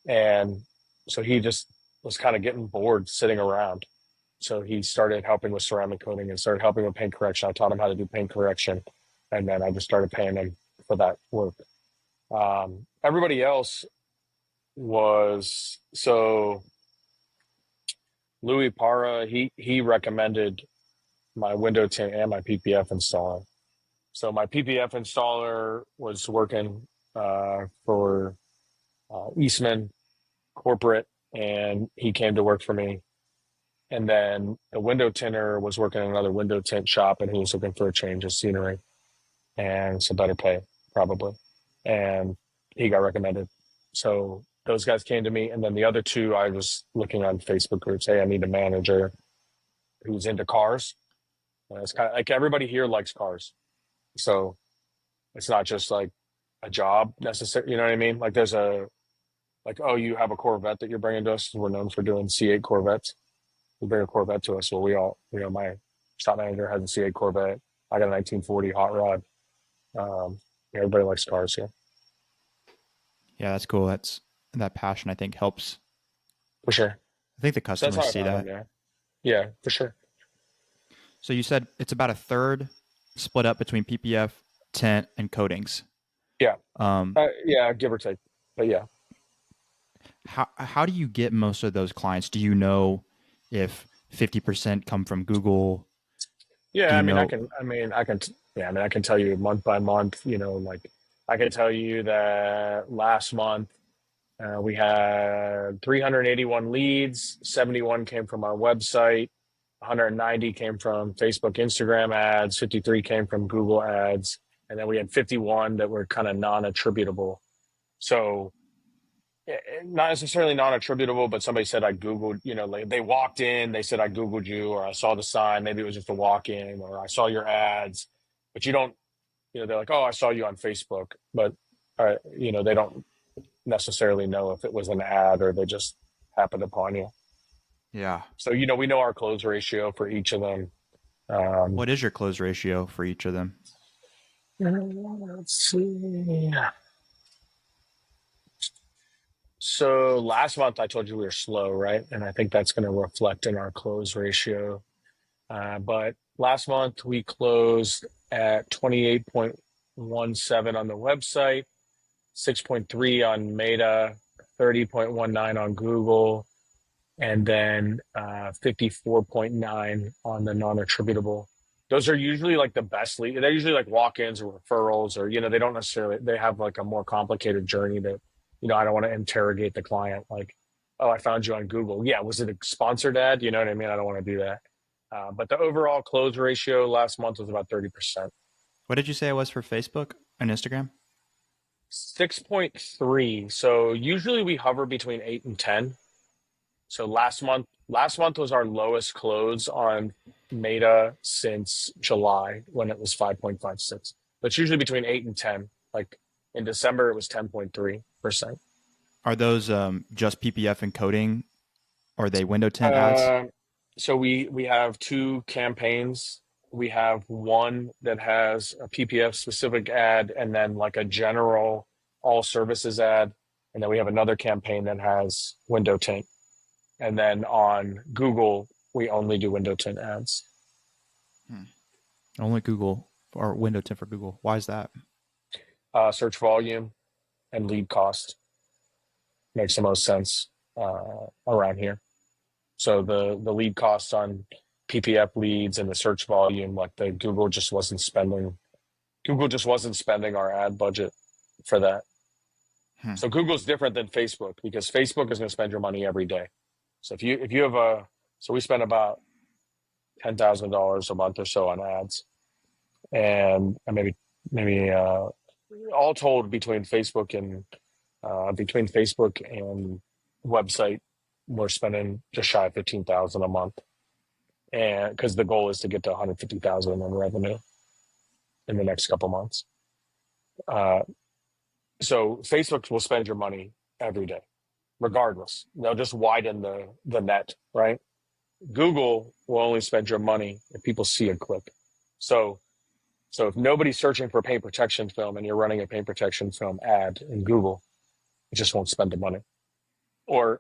And so he just was kind of getting bored sitting around. So he started helping with ceramic coating and started helping with paint correction. I taught him how to do paint correction. And then I just started paying him for that work. Everybody else was so Louis Parra, he recommended my window tint and my PPF installer. So my PPF installer was working for Eastman corporate, and he came to work for me. And then the window tinter was working in another window tint shop, and he was looking for a change of scenery and some better pay, probably. And he got recommended. So those guys came to me, and then the other two, I was looking on Facebook groups. Hey, I need a manager who's into cars. And it's kind of like everybody here likes cars, so it's not just like a job necessary. You know what I mean? Like like, oh, you have a Corvette that you're bringing to us. We're known for doing C8 Corvettes. You bring a Corvette to us. Well, my shop manager has a C8 Corvette. I got a 1940 hot rod. Everybody likes cars here. Yeah, that's cool. That passion, I think, helps. For sure. I think the So that's customers how I see found him, that. yeah. Yeah, for sure. So you said it's about a third split up between PPF, tint, and coatings. Yeah. Um, Yeah, give or take. But yeah. how do you get most of those clients? Do you know if 50% come from Google? Do Yeah, you know? I can tell you month by month, like I can tell you that last month we had 381 leads, 71 came from our website, 190 came from Facebook, Instagram ads, 53 came from Google ads, and then we had 51 that were kind of non-attributable. So not necessarily non-attributable, but somebody said I Googled, like they walked in, they said I Googled you, or I saw the sign, maybe it was just a walk-in, or I saw your ads, but you don't, they're like, oh, I saw you on Facebook, but they don't necessarily know if it was an ad or they just happened upon you. Yeah. So, we know our close ratio for each of them. Um, What is your close ratio for each of them? let's see. So last month I told you we were slow, right? And I think that's going to reflect in our close ratio. But last month we closed at 28.17 on the website, 6.3 on Meta, 30.19 on Google, and then 54.9 on the non-attributable. Those are usually like the best lead. They're usually like walk-ins or referrals, or they don't necessarily. They have like a more complicated journey that I don't want to interrogate the client like, oh, I found you on Google. Yeah, was it a sponsored ad? You know what I mean? I don't want to do that. But the overall close ratio last month was about 30%. What did you say it was for Facebook and Instagram? 6.3. So usually we hover between 8 and 10. So last month was our lowest close on Meta since July when it was 5.56. But it's usually between 8 and 10. Like in December, it was 10.3%. Are those just PPF and coating? Or are they window tint ads? Uh, so we have two campaigns. We have one that has a PPF specific ad and then like a general all services ad. And then we have another campaign that has window tint. And then on Google, we only do window tint ads. Hmm. Only Google or window tint for Google. Why is that? Search volume and lead cost makes the most sense around here. So the lead cost on PPF leads and the search volume, like the Google just wasn't spending. Google just wasn't spending our ad budget for that. Hmm. So Google's different than Facebook because Facebook is going to spend your money every day. So if you have so we spend about $10,000 a month or so on ads, and maybe all told between Facebook and website, we're spending just shy of 15,000 a month, and because the goal is to get to 150,000 in revenue in the next couple months. So Facebook will spend your money every day, regardless. They'll just widen the net, right? Google will only spend your money if people see a click. So if nobody's searching for paint protection film and you're running a paint protection film ad in Google, it just won't spend the money. Or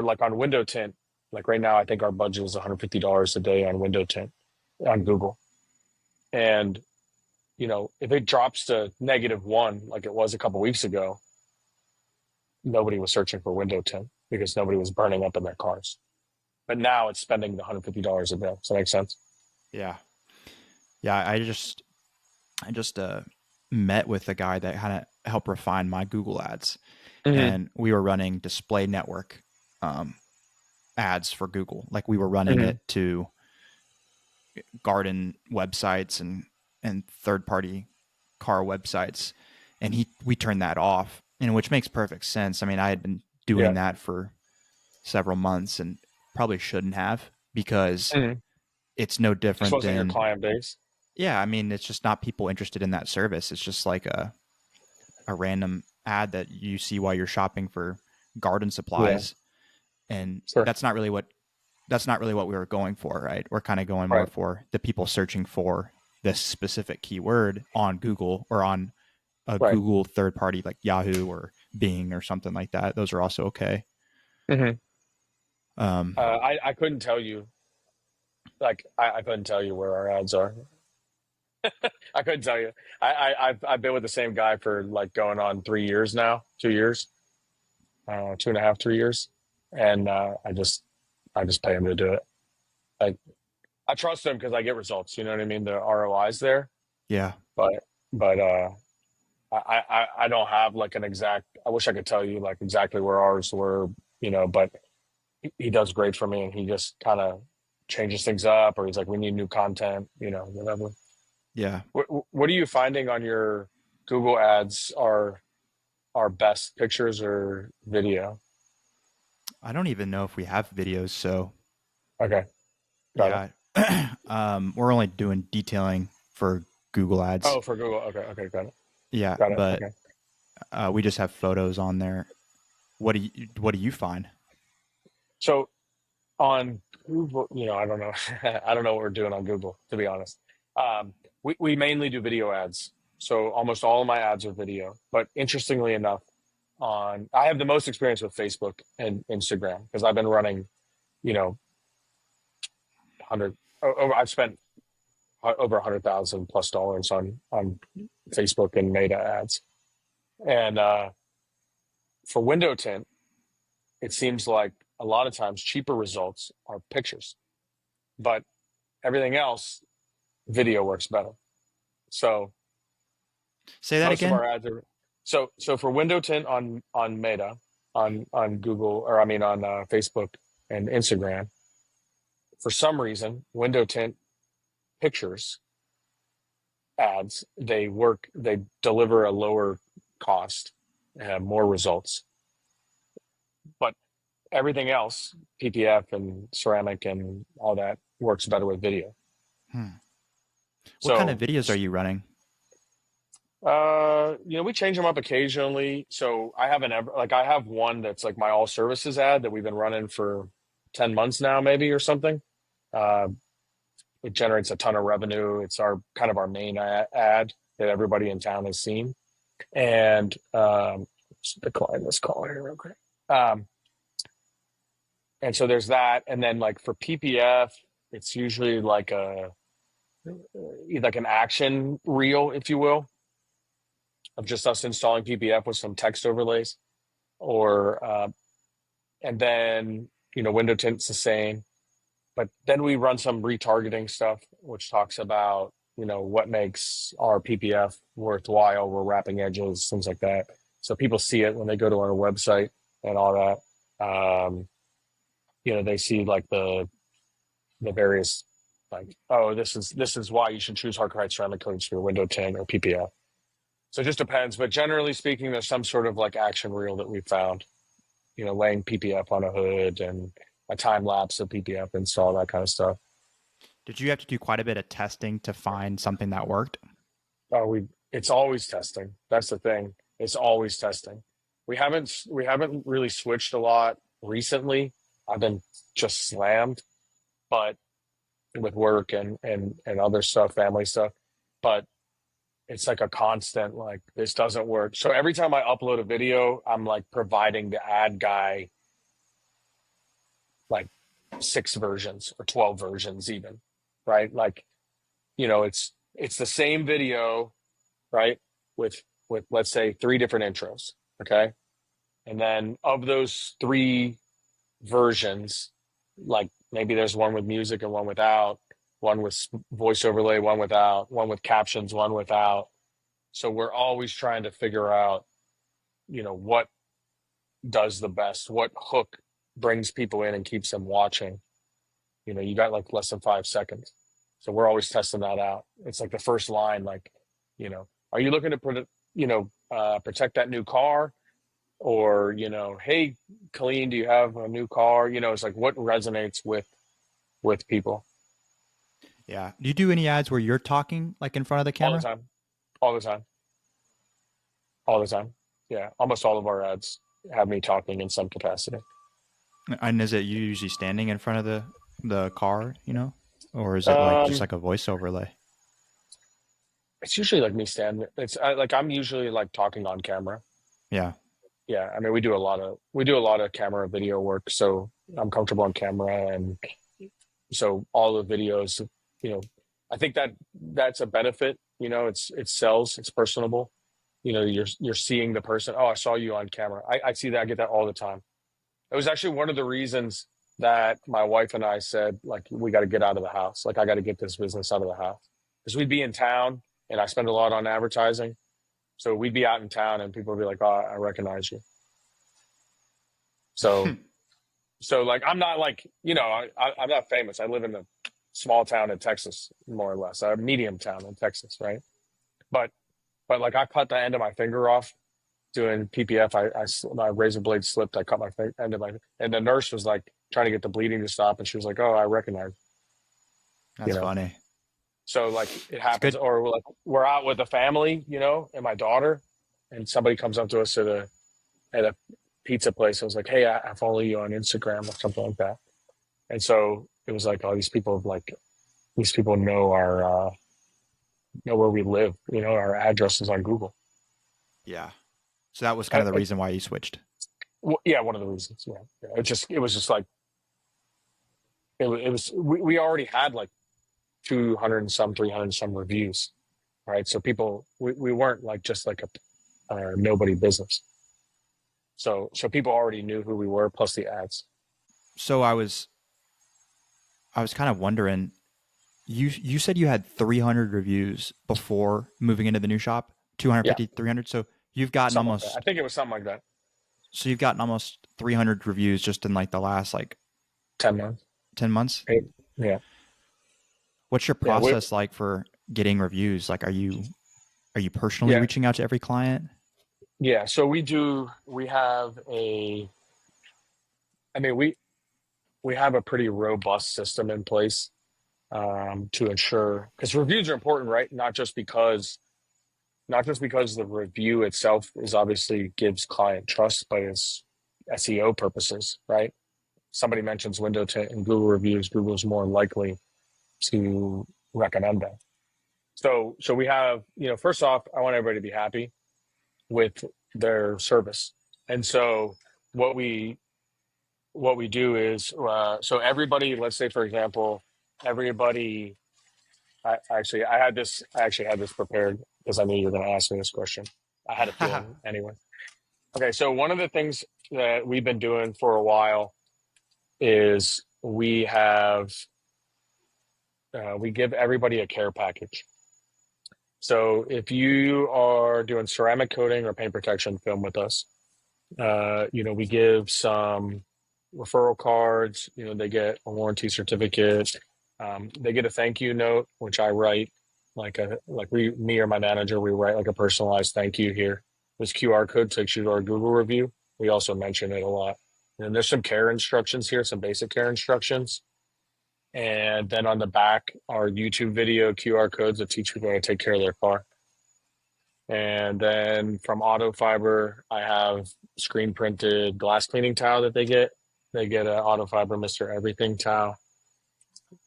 like on window tint, like right now, I think our budget is $150 a day on window tint on Google. And if it drops to -1, like it was a couple weeks ago, nobody was searching for window tint because nobody was burning up in their cars. But now it's spending the $150 a day. Does that make sense? Yeah. Yeah. I just met with a guy that kind of helped refine my Google ads, Mm-hmm. and we were running display network ads for Google. Like we were running Mm-hmm. it to garden websites and third party car websites, and we turned that off, and which makes perfect sense. I mean, I had been doing Yeah. that for several months and probably shouldn't have because Mm-hmm. it's no This different wasn't your than client base. yeah. I mean, it's just not people interested in that service. It's just like a random ad that you see while you're shopping for garden Yeah. supplies, and Sure. that's not really what we were going for, right? We're kind of going more Right. for the people searching for this specific keyword on Google or on a Right. Google third party like Yahoo or Bing or something like that. Those are also okay. hmm Um, I couldn't tell you, like, I couldn't tell you where our ads are. I couldn't tell you. I've been with the same guy for like going on 3 years now, 2 years, 2.5, 3 years, and I just pay him to do it. Like I trust him because I get results. You know what I mean? The ROI's there, yeah, but but I don't have like an exact. I wish I could tell you like exactly where ours were. But he does great for me, and he just kind of changes things up, or he's like, we need new content. Whatever. yeah. What are you finding on your Google ads are best pictures or video? I don't even know if we have videos, so Okay, got it. yeah. We're only doing detailing for Google ads. Oh, for Google. Okay, okay, Yeah, got it. but Okay. we just have photos on there. What do you find? So on Google, I don't know. I don't know what we're doing on Google, to be honest. We mainly do video ads. So almost all of my ads are video. But interestingly enough, I have the most experience with Facebook and Instagram because I've been running, you know, 100, I've spent over 100,000 plus dollars on Facebook and Meta ads. And for window tint, it seems like a lot of times cheaper results are pictures, but everything else, video works better. So Say that most of again. our ads are so for window tint on Meta, on Google, or I mean on Facebook and Instagram. For some reason, window tint pictures ads, they deliver a lower cost and have more results. But everything else, PPF and ceramic and all that, works better with video. Hmm. What kind of So, videos are you running? we change them up occasionally. So I have one that's like my all services ad that we've been running for 10 months now, maybe, or something. Uh, it generates a ton of revenue. It's our kind of our main ad that everybody in town has seen. And just decline this call here real quick. Um, and so there's that. And then like for PPF, it's usually like like an action reel, if you will, of just us installing PPF with some text overlays. Or and then window tint's the same. But then we run some retargeting stuff, which talks about what makes our PPF worthwhile. We're wrapping edges, things like that, so people see it when they go to our website and all that. They see like the various, like, oh, this is why you should choose Harker Heights Ceramic Coatings for your window tint or PPF. So it just depends, but generally speaking, there's some sort of like action reel that we found. Laying PPF on a hood and a time lapse of PPF install, that kind of stuff. Did you have to do quite a bit of testing to find something that worked? It's always testing. That's the thing. It's always testing. We haven't really switched a lot recently. I've been just slammed, but with work and other stuff, family stuff. But it's like a constant, like, this doesn't work. So every time I upload a video, I'm like providing the ad guy like 6 versions or 12 versions even, right? Like, it's the same video, right? With let's say 3 different intros, okay? And then of those 3 versions, like maybe there's one with music and one without, one with voice overlay, one without, one with captions, one without. So we're always trying to figure out, what does the best, what hook brings people in and keeps them watching. You got like less than 5 seconds. So we're always testing that out. It's like the first line, like, are you looking to protect that new car? Or, hey, Killeen, do you have a new car? It's like what resonates with people Yeah. Do you do any ads where you're talking like in front of the all the camera? time, all the time, all the time. Yeah, almost all of our ads. have me talking in some capacity. And is it you usually standing in front of the car, or is it like just Um, like a voice overlay? it's usually like me standing. Like I'm usually like talking on camera. Yeah. Yeah, I mean we do a lot of camera video work, so I'm comfortable on camera, and so all the videos, you know, I think that's a benefit. It sells, it's personable. You're seeing the person. Oh, I saw you on camera. I see that. I get that all the time. It was actually one of the reasons that my wife and I said, like, we got to get out of the house. Like, I got to get this business out of the house because we'd be in town, and I spend a lot on advertising. So we'd be out in town, and people would be like, "Oh, I recognize you." So, so like, I'm not like, I'm not famous. I live in a small town in Texas, more or less, a medium town in Texas, right? But, but like, I cut the end of my finger off doing PPF. My razor blade slipped. I cut my end of my, and the nurse was like trying to get the bleeding to stop, and she was like, "Oh, I recognize," you That's know. funny. So like it It's happens, good. or like we're out with the family, and my daughter, and somebody comes up to us at a pizza place. I was like, "Hey, I follow you on Instagram," or something like that. And so it was like, these people know know where we live, our addresses on Google. Yeah. So that was kind Uh, of the uh, reason why you switched. yeah, one of the reasons. Yeah, yeah. It was just like we already had like 200 and some, 300 and some reviews, right? So we weren't like just like a nobody business. So people already knew who we were, plus the ads. So I was kind of wondering, you said you had 300 reviews before moving into the new shop, Yeah, 250, 300. You've gotten something like that. I almost think it was something like that. so you've gotten almost 300 reviews just in like the last like 10 months. 10 months. Eight. Yeah, What's your yeah, process like for getting reviews? Like are you personally yeah, reaching out to every client? yeah. So we do. We have a. I mean, we have a pretty robust system in place to ensure, because reviews are important, right? Not just because the review itself is obviously gives client trust, but it's SEO purposes, right? Somebody mentions window tint in Google reviews, Google's more likely to recommend that. So we have, first off, I want everybody to be happy with their service. And so what we what we do is, so everybody, let's say for example, everybody, I actually had this prepared because I knew you were going to ask me this question. I had a feeling anyway. Okay, so one of the things that we've been doing for a while is we give everybody a care package. So if you are doing ceramic coating or paint protection film with us, we give some referral cards. They get a warranty certificate. They get a thank you note, which I write, me or my manager, we write like a personalized thank you here. This QR code takes you to our Google review. We also mention it a lot. And there's some care instructions here, some basic care instructions. And then on the back are YouTube video QR codes that teach people how to take care of their car. And then from Auto Fiber, I have screen printed glass cleaning towel that they get. They get an Auto Fiber Mr. Everything towel.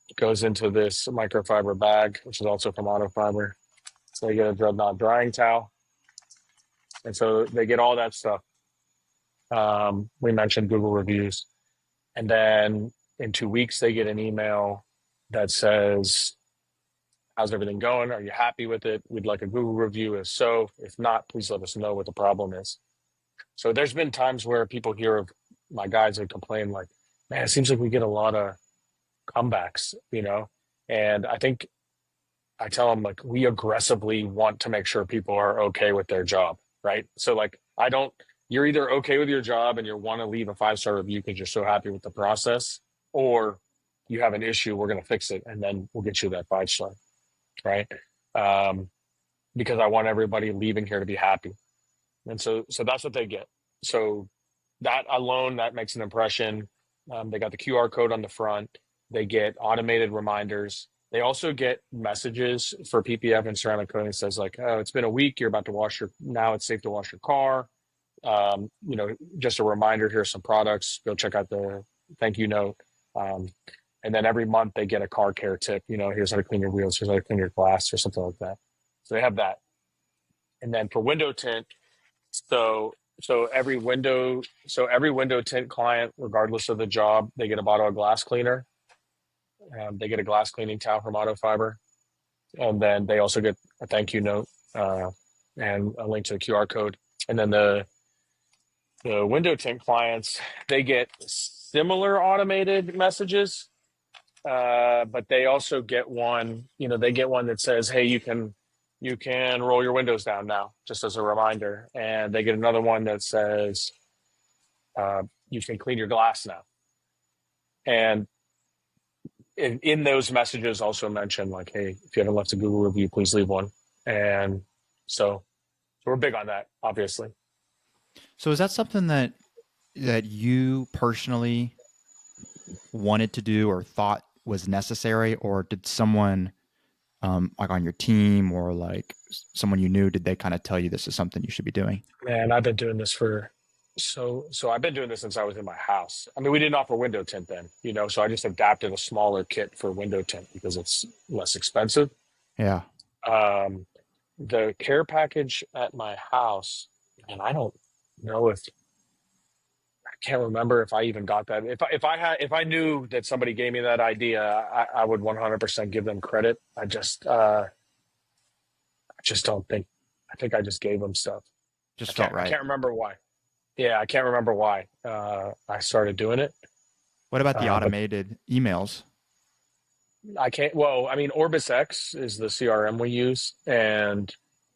It goes into this microfiber bag, which is also from Auto Fiber. So they get a Dreadnought drying towel. And so they get all that stuff. We mentioned Google reviews. And then in 2 weeks, they get an email that says, "How's everything going? Are you happy with it? We'd like a Google review. If so, if not, please let us know what the problem is." So there's been times where people hear of my guys that complain like, "Man, it seems like we get a lot of comebacks." And I tell them like, we aggressively want to make sure people are okay with their job, right? So like, you're either okay with your job and you want to leave a 5-star review because you're so happy with the process, or you have an issue, we're going to fix it, and then we'll get you that 5-star, right? Um, because I want everybody leaving here to be happy. And so that's what they get. So that alone, that makes an impression. They got the QR code on the front. They get automated reminders. They also get messages for PPF and ceramic coating that says like, "Oh, it's been a week. You're about to now it's safe to wash your car." Just a reminder, here's some products, go check out the thank you note. Um, and then every month they get a car care tip, here's how to clean your wheels, here's how to clean your glass or something like that. So they have that. And then for window tint, so every window tint client, regardless of the job, they get a bottle of glass cleaner. They get a glass cleaning towel from Auto Fiber, and then they also get a thank you note uh, and a link to the QR code. And then the window tint clients, they get similar automated messages, but they also get one. They get one that says, "Hey, you can roll your windows down now," just as a reminder. And they get another one that says, "You can clean your glass now." And in those messages, also mention like, "Hey, if you haven't left a Google review, please leave one." And so we're big on that, obviously. So is that something that you personally wanted to do or thought was necessary, or did someone like on your team or like someone you knew, did they kind of tell you this is something you should be doing? Man, I've been doing this for so I've been doing this since I was in my house. I mean, we didn't offer window tint then, so I just adapted a smaller kit for window tint because it's less expensive. Yeah. Um, the care package at my house, and I don't know if I can't remember if I even got that. If I knew that somebody gave me that idea, I would 100% give them credit. I just don't think. I think I just gave them stuff. I Just felt can't. I right. can't remember why. Yeah, I can't remember why I started doing it. What about the But automated emails? I can't. Well, I mean, Orbis X is the CRM we use, and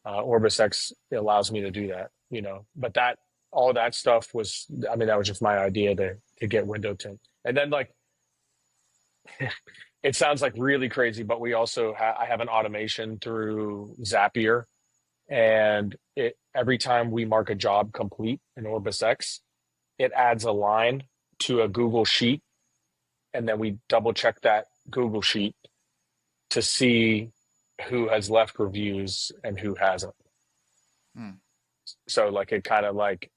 Orbis X allows me to do that. But that all that stuff was. I mean, that was just my idea to get window tint, and then like it sounds like really crazy, but we also I have an automation through Zapier, and it every time we mark a job complete in Orbis X, it adds a line to a Google sheet, and then we double check that Google sheet to see who has left reviews and who hasn't. Hmm. So like it kind of like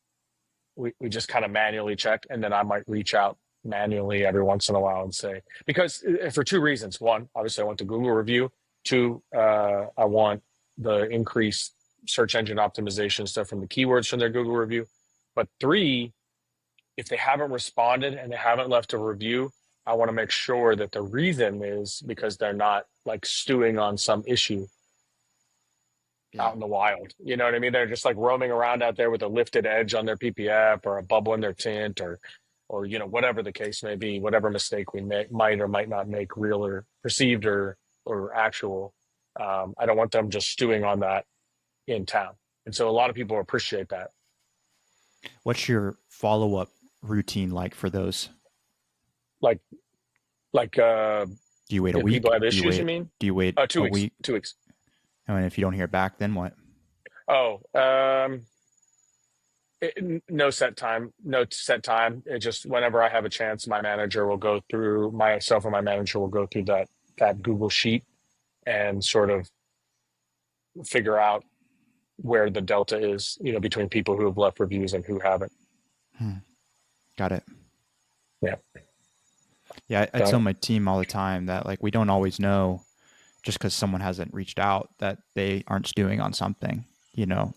we just kind of manually check, and then I might reach out manually every once in a while and say, because for two reasons. One, obviously I want the Google review. Two, I want the increased search engine optimization stuff from the keywords from their Google review. But three, if they haven't responded and they haven't left a review, I want to make sure that the reason is because they're not like stewing on some issue Yeah. out in the wild. You know what I mean? They're just like roaming around out there with a lifted edge on their PPF or a bubble in their tint or whatever the case may be, whatever mistake we might or might not make, real or perceived or actual. I don't want them just stewing on that in town. And so a lot of people appreciate that. What's your follow up routine like for those? Like like Do you wait a if people week? have issues, you mean? Do you wait Two a weeks. week? 2 weeks. And if you don't hear back, then what? Oh, no set time. No set time. It just whenever I have a chance, my manager will go through myself or my manager will go through that Google sheet and sort of figure out where the delta is, between people who have left reviews and who haven't. Hmm. Got it. Yeah. Yeah, I tell So my team all the time that like we don't always know just because someone hasn't reached out that they aren't stewing on something. You know,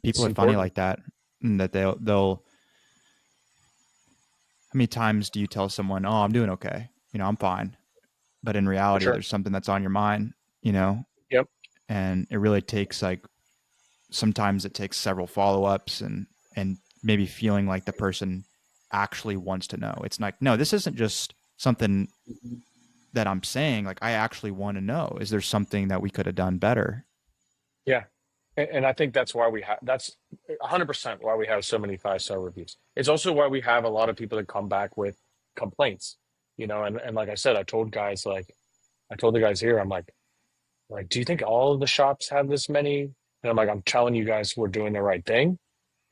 people it's are funny important like that, and that they'll. How many times do you tell someone, "Oh, I'm doing okay. I'm fine," but in for reality, sure. there's something that's on your mind. You know, Yep. and it really takes like sometimes it takes several follow ups and maybe feeling like the person actually wants to know. It's like, no, this isn't just something that I'm saying. Like, I actually want to know. Is there something that we could have done better? Yeah. And I think that's 100% why we have so many 5-star reviews. It's also why we have a lot of people that come back with complaints, and like I said, I told the guys here, I'm like, do you think all of the shops have this many? And I'm like, I'm telling you guys, we're doing the right thing.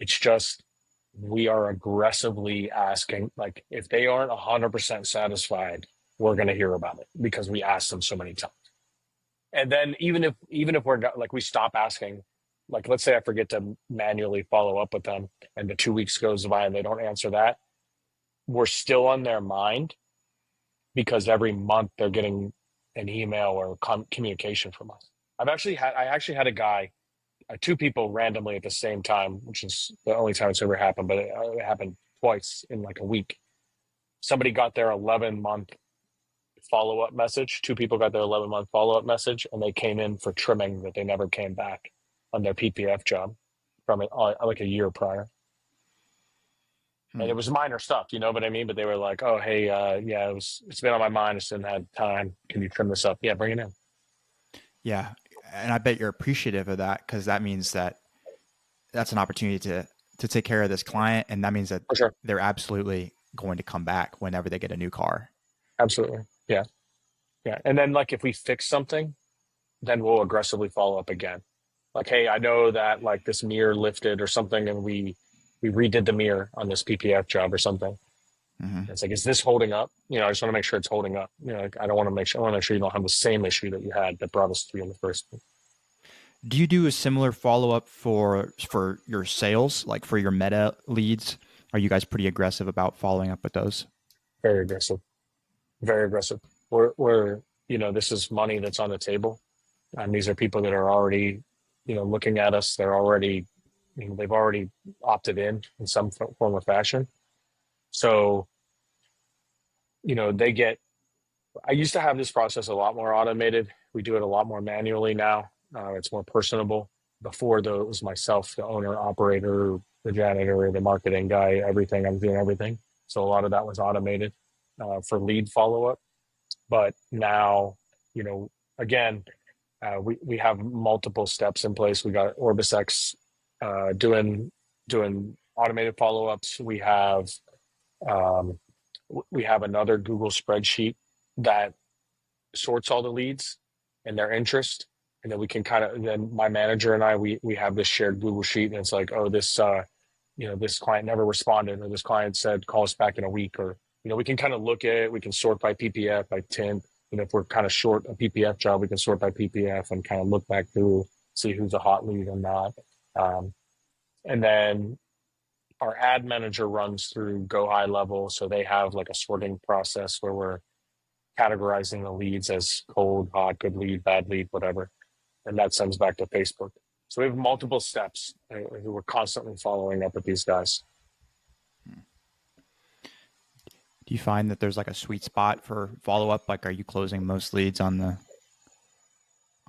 It's just we are aggressively asking, like, if they aren't 100% satisfied, we're going to hear about it because we asked them so many times. And then even if we're not, like we stop asking, like, let's say I forget to manually follow up with them and the 2 weeks goes by and they don't answer that, we're still on their mind because every month they're getting an email or communication from us. I actually had a guy, two people randomly at the same time, which is the only time it's ever happened, but it happened twice in like a week. Somebody got their 11-month follow-up message. Two people got their 11-month follow-up message, and they came in for trimming that they never came back on their PPF job from it like a year prior. And it was minor stuff, you know what I mean? But they were like, "Oh, hey, yeah, it's been on my mind. I just didn't have time. Can you trim this up? Yeah, bring it in." Yeah. And I bet you're appreciative of that, because that means that that's an opportunity to take care of this client. And that means that For sure. they're absolutely going to come back whenever they get a new car. Absolutely. Yeah. Yeah. And then like if we fix something, then we'll aggressively follow up again. Like, hey, I know that like this mirror lifted or something, and we redid the mirror on this PPF job or something. Mm-hmm. It's like, is this holding up? You know, I just want to make sure it's holding up. You know, like, I want to make sure you don't have the same issue that you had that brought us to you in the first place. Do you do a similar follow-up for your sales, like for your meta leads? Are you guys pretty aggressive about following up with those? Very aggressive. Very aggressive. You know, this is money that's on the table. And these are people that are already, you know, looking at us. They're already, you know, they've already opted in some form or fashion. So, you know, I used to have this process a lot more automated. We do it a lot more manually now. It's more personable. Before, though, it was myself, the owner, operator, the janitor, the marketing guy, everything. I was doing everything. So a lot of that was automated for lead follow up. But now, you know, again, we have multiple steps in place. We got OrbisX doing automated follow ups. Um, we have another Google spreadsheet that sorts all the leads and their interest, and then we can then my manager and I we have this shared Google sheet, and it's like, oh, this you know, this client never responded, or this client said call us back in a week, or you know, we can kind of look at it. We can sort by PPF, by tint. You know, if we're kind of short a PPF job, we can sort by PPF and kind of look back through, see who's a hot lead or not. And then our ad manager runs through Go High Level, so they have like a sorting process where we're categorizing the leads as cold, hot, good lead, bad lead, whatever, and that sends back to Facebook. So we have multiple steps. We're constantly following up with these guys. Do you find that there's like a sweet spot for follow up? Like, are you closing most leads on the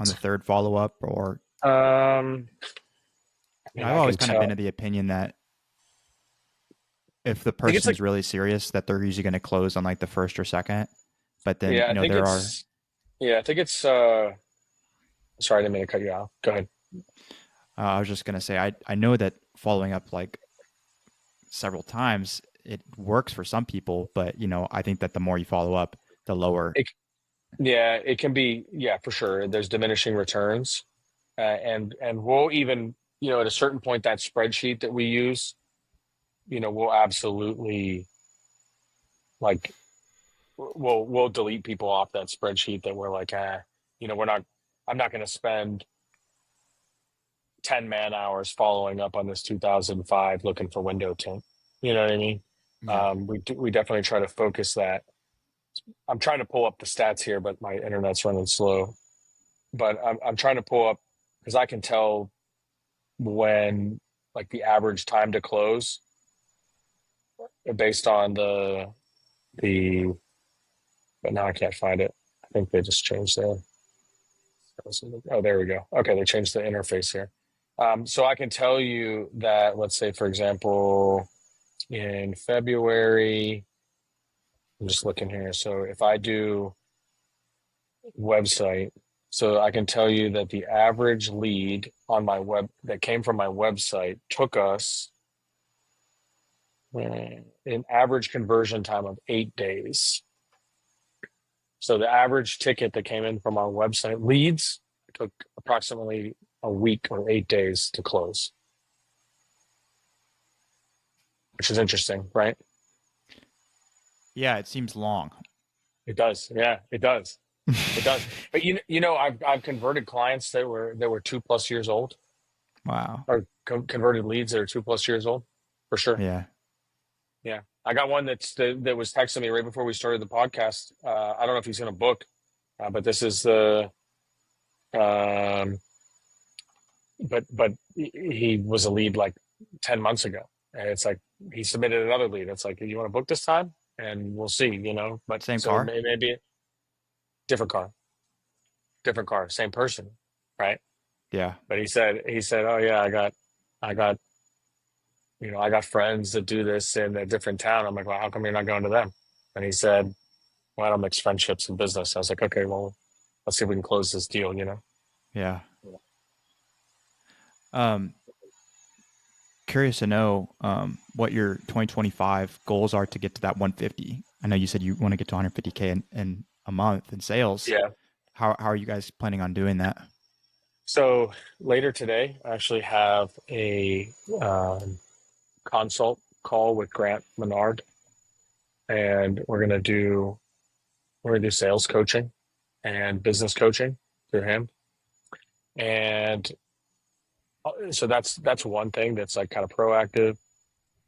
third follow up, or? I mean, I've I always can kind of been tell. of the opinion that if the I think it's like, person's really serious, that they're usually going to close on like the first or second. But then, yeah, I think there are. it's, yeah, I think it's. Sorry, I didn't mean to cut you off. Go ahead. I was just going to say, I know that following up like several times, it works for some people, but I think that the more you follow up, the lower. Yeah, it can be. Yeah, for sure. There's diminishing returns, and we'll even, you know, at a certain point, that spreadsheet that we use, you know, we'll absolutely like we'll delete people off that spreadsheet that we're like, you know, we're not. I'm not going to spend 10 man hours following up on this 2005 looking for window tint. You know what I mean? Yeah. We definitely try to focus that. I'm trying to pull up the stats here, but my internet's running slow. But I'm trying to pull up because I can tell when like the average time to close based on the but now I can't find it. I think they just changed the oh, there we go. Okay, they changed the interface here. So I can tell you that, let's say, for example, in February, I'm just looking here. So if I do website, so I can tell you that the average lead on my web that came from my website took us an average conversion time of 8 days. So the average ticket that came in from our website leads took approximately a week or 8 days to close, which is interesting, right? Yeah, it seems long. It does. Yeah, it does. It does. But you know, I've converted clients that were 2+ years old. Wow. or converted leads that are 2+ years old, for sure. Yeah. Yeah, I got one that was texting me right before we started the podcast. I don't know if he's going to book, but this is the um, but he was a lead like 10 months ago, and it's like he submitted another lead. It's like, you want to book this time, and we'll see, But Same so car. maybe different car, different car, same person, right? Yeah. But he said, oh yeah, I got I got friends that do this in a different town. I'm like, well, how come you're not going to them? And he said, well, I don't mix friendships and business. I was like, okay, well, let's see if we can close this deal. Yeah. Um, Curious to know what your 2025 goals are to get to that 150. I know you said you want to get to 150K in a month in sales. Yeah. How are you guys planning on doing that? So later today, I actually have a um, consult call with Grant Menard, and we're gonna do sales coaching and business coaching through him. And so that's one thing that's like kind of proactive,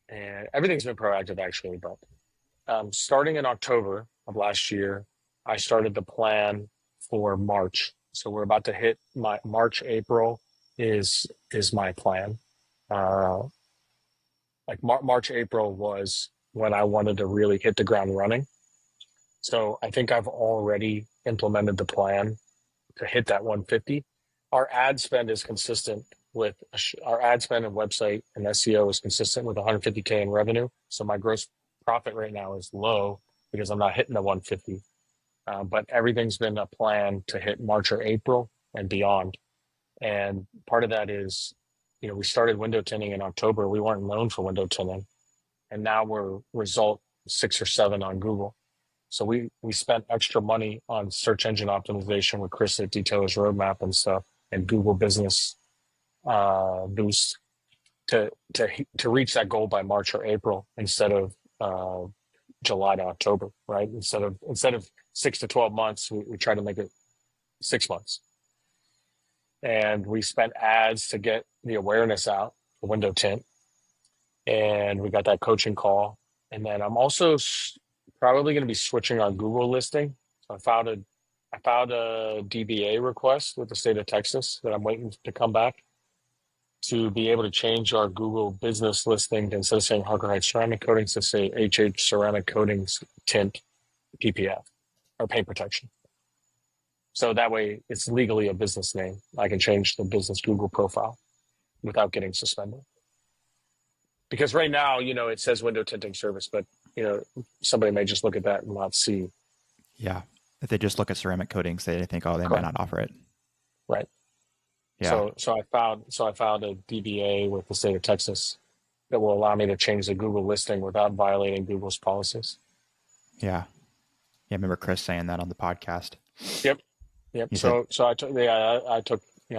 and everything's been proactive actually. But starting in October of last year, I started the plan for March. So we're about to hit my March, April is my plan. Uh, like March, April was when I wanted to really hit the ground running. So I think I've already implemented the plan to hit that 150. Our ad spend is consistent with our ad spend and website and SEO is consistent with 150K in revenue. So my gross profit right now is low because I'm not hitting the 150. But everything's been a plan to hit March or April and beyond. And part of that is, we started window tinting in October. We weren't known for window tinting, and now we're result 6 or 7 on Google. So we spent extra money on search engine optimization with Chris at Detailers Roadmap and stuff, and Google Business Boost to reach that goal by March or April instead of July to October, right? Instead of 6 to 12 months, we try to make it 6 months. And we spent ads to get the awareness out for window tint, and we got that coaching call. And then I'm also probably going to be switching our Google listing. So I filed a DBA request with the state of Texas that I'm waiting to come back to be able to change our Google business listing to, instead of saying Harker Heights Ceramic Coatings, to say HH Ceramic Coatings Tint PPF or paint protection. So that way it's legally a business name. I can change the business Google profile without getting suspended. Because right now, it says window tinting service, but somebody may just look at that and not see. Yeah. If they just look at ceramic coatings, they think, oh, they might Correct. not offer it. Right. Yeah. So I filed a DBA with the state of Texas that will allow me to change the Google listing without violating Google's policies. Yeah. Yeah. I remember Chris saying that on the podcast. Yep. He said, So I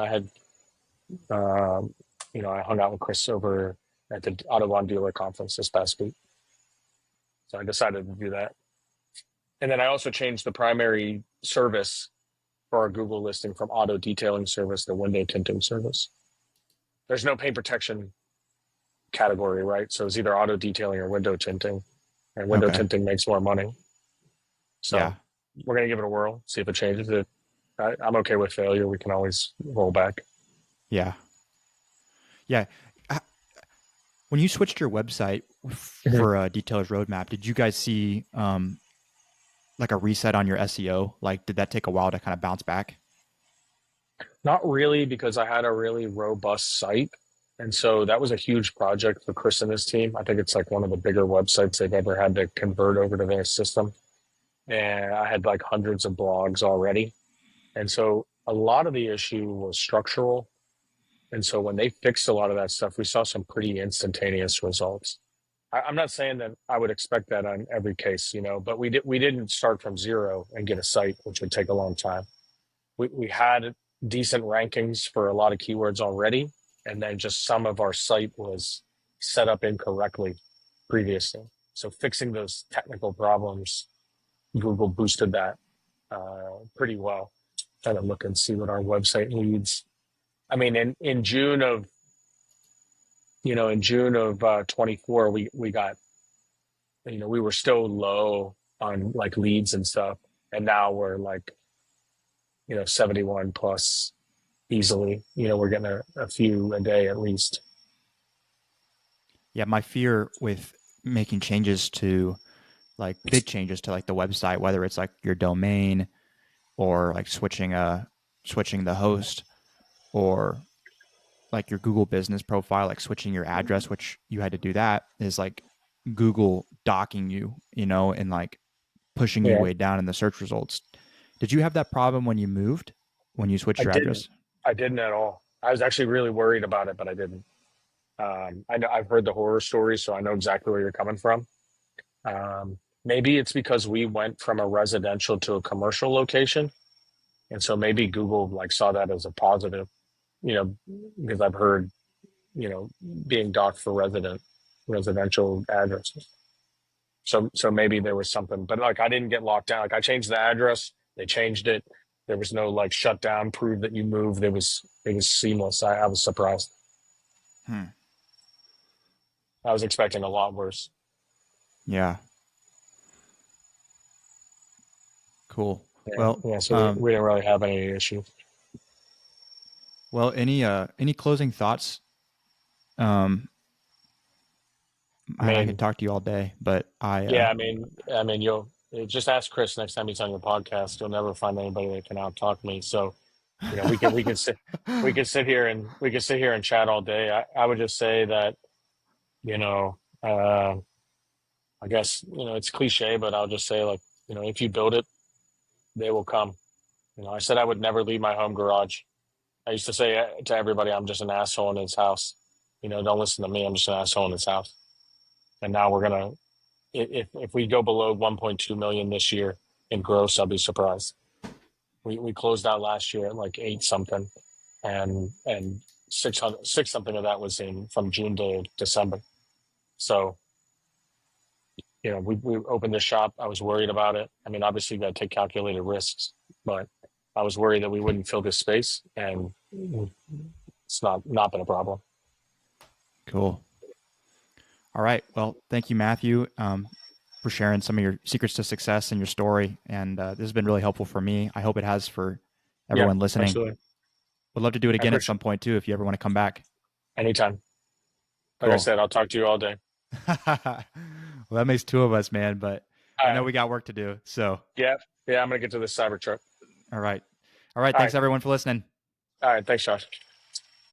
had I hung out with Chris over at the Autobahn dealer conference this past week. So I decided to do that. And then I also changed the primary service for our Google listing from auto detailing service to window tinting service. There's no paint protection category, right? So it's either auto detailing or window tinting, and window okay. tinting makes more money. So Yeah. we're going to give it a whirl, see if it changes it. I'm okay with failure. We can always roll back. Yeah. Yeah. When you switched your website for a Detailers Roadmap, did you guys see like a reset on your SEO? Like, did that take a while to kind of bounce back? Not really, because I had a really robust site. And so that was a huge project for Chris and his team. I think it's like one of the bigger websites they've ever had to convert over to their system. And I had like hundreds of blogs already. And so a lot of the issue was structural. And so when they fixed a lot of that stuff, we saw some pretty instantaneous results. I'm not saying that I would expect that on every case, but we didn't start from zero and get a site, which would take a long time. We had decent rankings for a lot of keywords already, and then just some of our site was set up incorrectly previously. So fixing those technical problems, Google boosted that pretty well. Trying to look and see what our website leads. I mean, in June of in June of 24, we got, we were still low on like leads and stuff, and now we're like, 71 plus easily. We're getting a few a day at least. Yeah, my fear with making changes to like big changes to like the website, whether it's like your domain or like switching the host or like your Google business profile, like switching your address, which you had to do that, is like Google docking you, and like pushing you Yeah, way down in the search results. Did you have that problem when you moved, when you switched I your didn't. address? I didn't at all. I was actually really worried about it, but I didn't. I know I've heard the horror stories, so I know exactly where you're coming from. Maybe it's because we went from a residential to a commercial location, and so maybe Google like saw that as a positive. You know, because I've heard being docked for residential addresses. So maybe there was something, but like I didn't get locked down. Like I changed the address, they changed it. There was no like shutdown, prove that you moved. It was seamless. I was surprised. Hmm. I was expecting a lot worse. Yeah. Cool. Yeah, Well, yeah. So we didn't really have any issue. any closing thoughts? Um, I man, I could mean, talk to you all day, but yeah. I mean, you'll just ask Chris next time he's on your podcast. You'll never find anybody that can out talk me. So we could sit here and chat all day. I would just say that you know. I guess, it's cliche, but I'll just say like, if you build it, they will come. I said I would never leave my home garage. I used to say to everybody, I'm just an asshole in his house. Don't listen to me. I'm just an asshole in his house. And now we're gonna, if we go below 1.2 million this year in gross, I'll be surprised. We closed out last year at like eight something, and 600 six something of that was in from June to December. So we opened the shop. I was worried about it. I mean, obviously, you got to take calculated risks, but I was worried that we wouldn't fill this space, and it's not been a problem. cool. All right. Well, thank you, Matthew, for sharing some of your secrets to success and your story. And this has been really helpful for me. I hope it has for Yeah, everyone listening. absolutely. Would love to do it I again at appreciate some point too, if you ever want to come back. anytime. Like I Cool. said, I'll talk to you all day. Well, that makes two of us, man. But All I know right. we got work to do. So, Yeah. Yeah. I'm gonna get to this cyber truck. all right. All right. All Thanks right. everyone for listening. All right. Thanks, Josh.